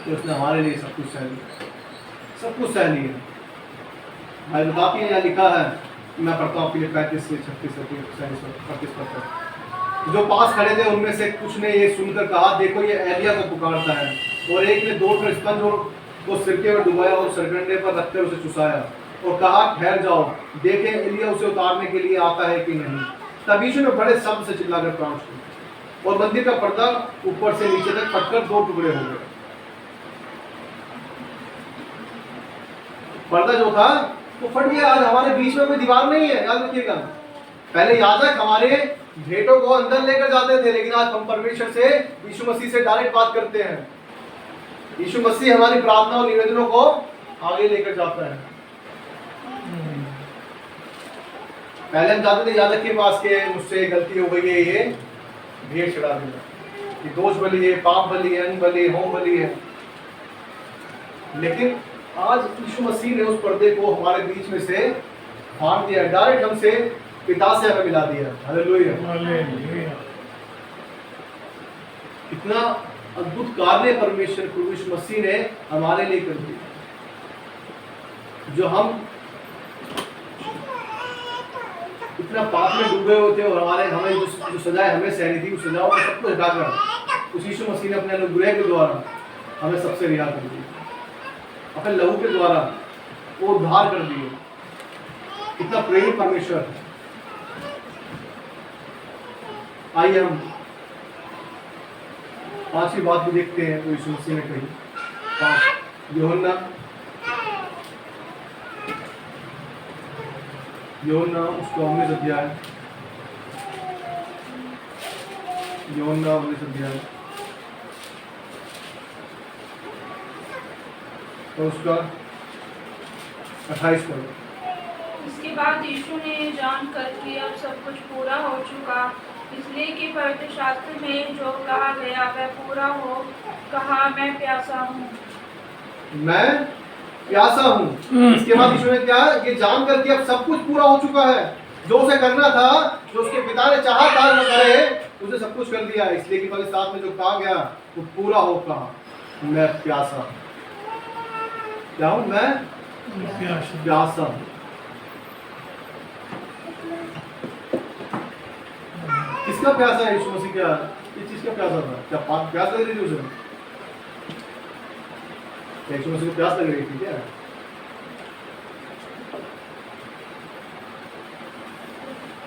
Speaker 1: कि उसने हमारे लिए सब कुछ सह लिया, सब कुछ सह लिया। बाइबल बताती है, यहाँ लिखा है, मैं पढ़ता हूँ आपके लिए 35 से 36 37 पढ़ता। जो पास खड़े थे उनमें से कुछ ने ये सुनकर कहा, देखो ये एलिया को पुकारता है। और एक ने दौड़कर स्पंज को सिरके में डुबाया और सरकंडे पर रखकर उसे चुसाया और कहा, ठहर जाओ, देखें एलिया उसे उतारने के लिए आता है कि नहीं। तब यीशु ने बड़े शब्द से चिल्लाकर प्राण छोड़ा और मंदिर का पर्दा ऊपर से नीचे तक फटकर 2 टुकड़े हो गए। पर्दा जो था वो फट गया। आज हमारे बीच में कोई दीवार नहीं है, याद रखिएगा। पहले याजक हमारे भेंटों को अंदर लेकर जाते थे, लेकिन आज हम परमेश्वर से, यीशु मसीह से डायरेक्ट बात करते हैं। यीशु मसीह हमारी प्रार्थना और निवेदनों को आगे लेकर जाता है। पहले हम जाते थे याजक के पास के, मुझसे गलती हो गई है, ये भेंट चढ़ा देना, ये दोष बलि है, पाप बलि है, अन्न बलि है, होम बलि है। लेकिन आज यीशु मसीह ने उस पर्दे को हमारे बीच में से फाड़ दिया, डायरेक्ट हमसे पिता से हमें मिला दिया। हालेलुया।
Speaker 5: हालेलुया।
Speaker 1: इतना अद्भुत कार्य परमेश्वर प्रभु यीशु मसीह ने हमारे लिए कर दिया। जो हम इतना पाप में डूबे हुए थे और हमें जो सजाएं हमें सहनी थी, उस सजाओं को सब कुछ हटाकर उस यीशु मसीह ने अपने अनुग्रह के द्वारा हमें सबसे रिहा कर दिया, अपने लहू के द्वारा वो उद्धार कर दिए। कितना प्रेमी परमेश्वर है। आइए हम 5वीं बात भी देखते हैं तो यीशु मसीह ने कही। यूहन्ना उसको 19 अध्याय, यूहन्ना 19 अध्याय और उसका 28 पद।
Speaker 4: इसके बाद यीशु ने जानकर कि अब सब कुछ पूरा हो चुका, इसलिए कि पवित्र शास्त्र में जो कहा गया वह पूरा हो, कहा मैं प्यासा हूँ।
Speaker 1: मैं प्यासा हूँ। इसके बाद यीशु ने क्या, ये जानकर कि अब सब कुछ पूरा हो चुका है, जो उसे करना था, जो उसके पिता ने चाहा था वो करे, उसे सब कुछ कर दिया। इसलिए कि पवित्र शास्त्र में जो कहा गया वो पूरा हो, कहा मैं प्यासा हूँ। क्या हूँ मैं? प्यासा हूँ। किसका प्यासा है यीशु मसीह? क्या किस चीज का प्यासा था? क्या प्यास लग रही थी उसे? यीशु मसीह को प्यास लग रही थी क्या?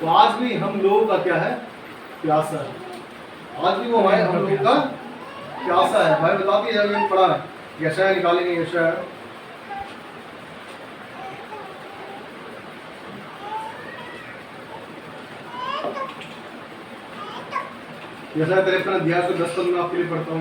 Speaker 1: तो आज भी हम लोगों का क्या है? प्यासा है। आज भी वो है हम लोगों का प्यासा है। भाई बताती है, हमने पढ़ा है, यशाया निकालेंगे, यशाया यशाया 53 अध्याय 10 पद में आपके लिए पढ़ता हूँ।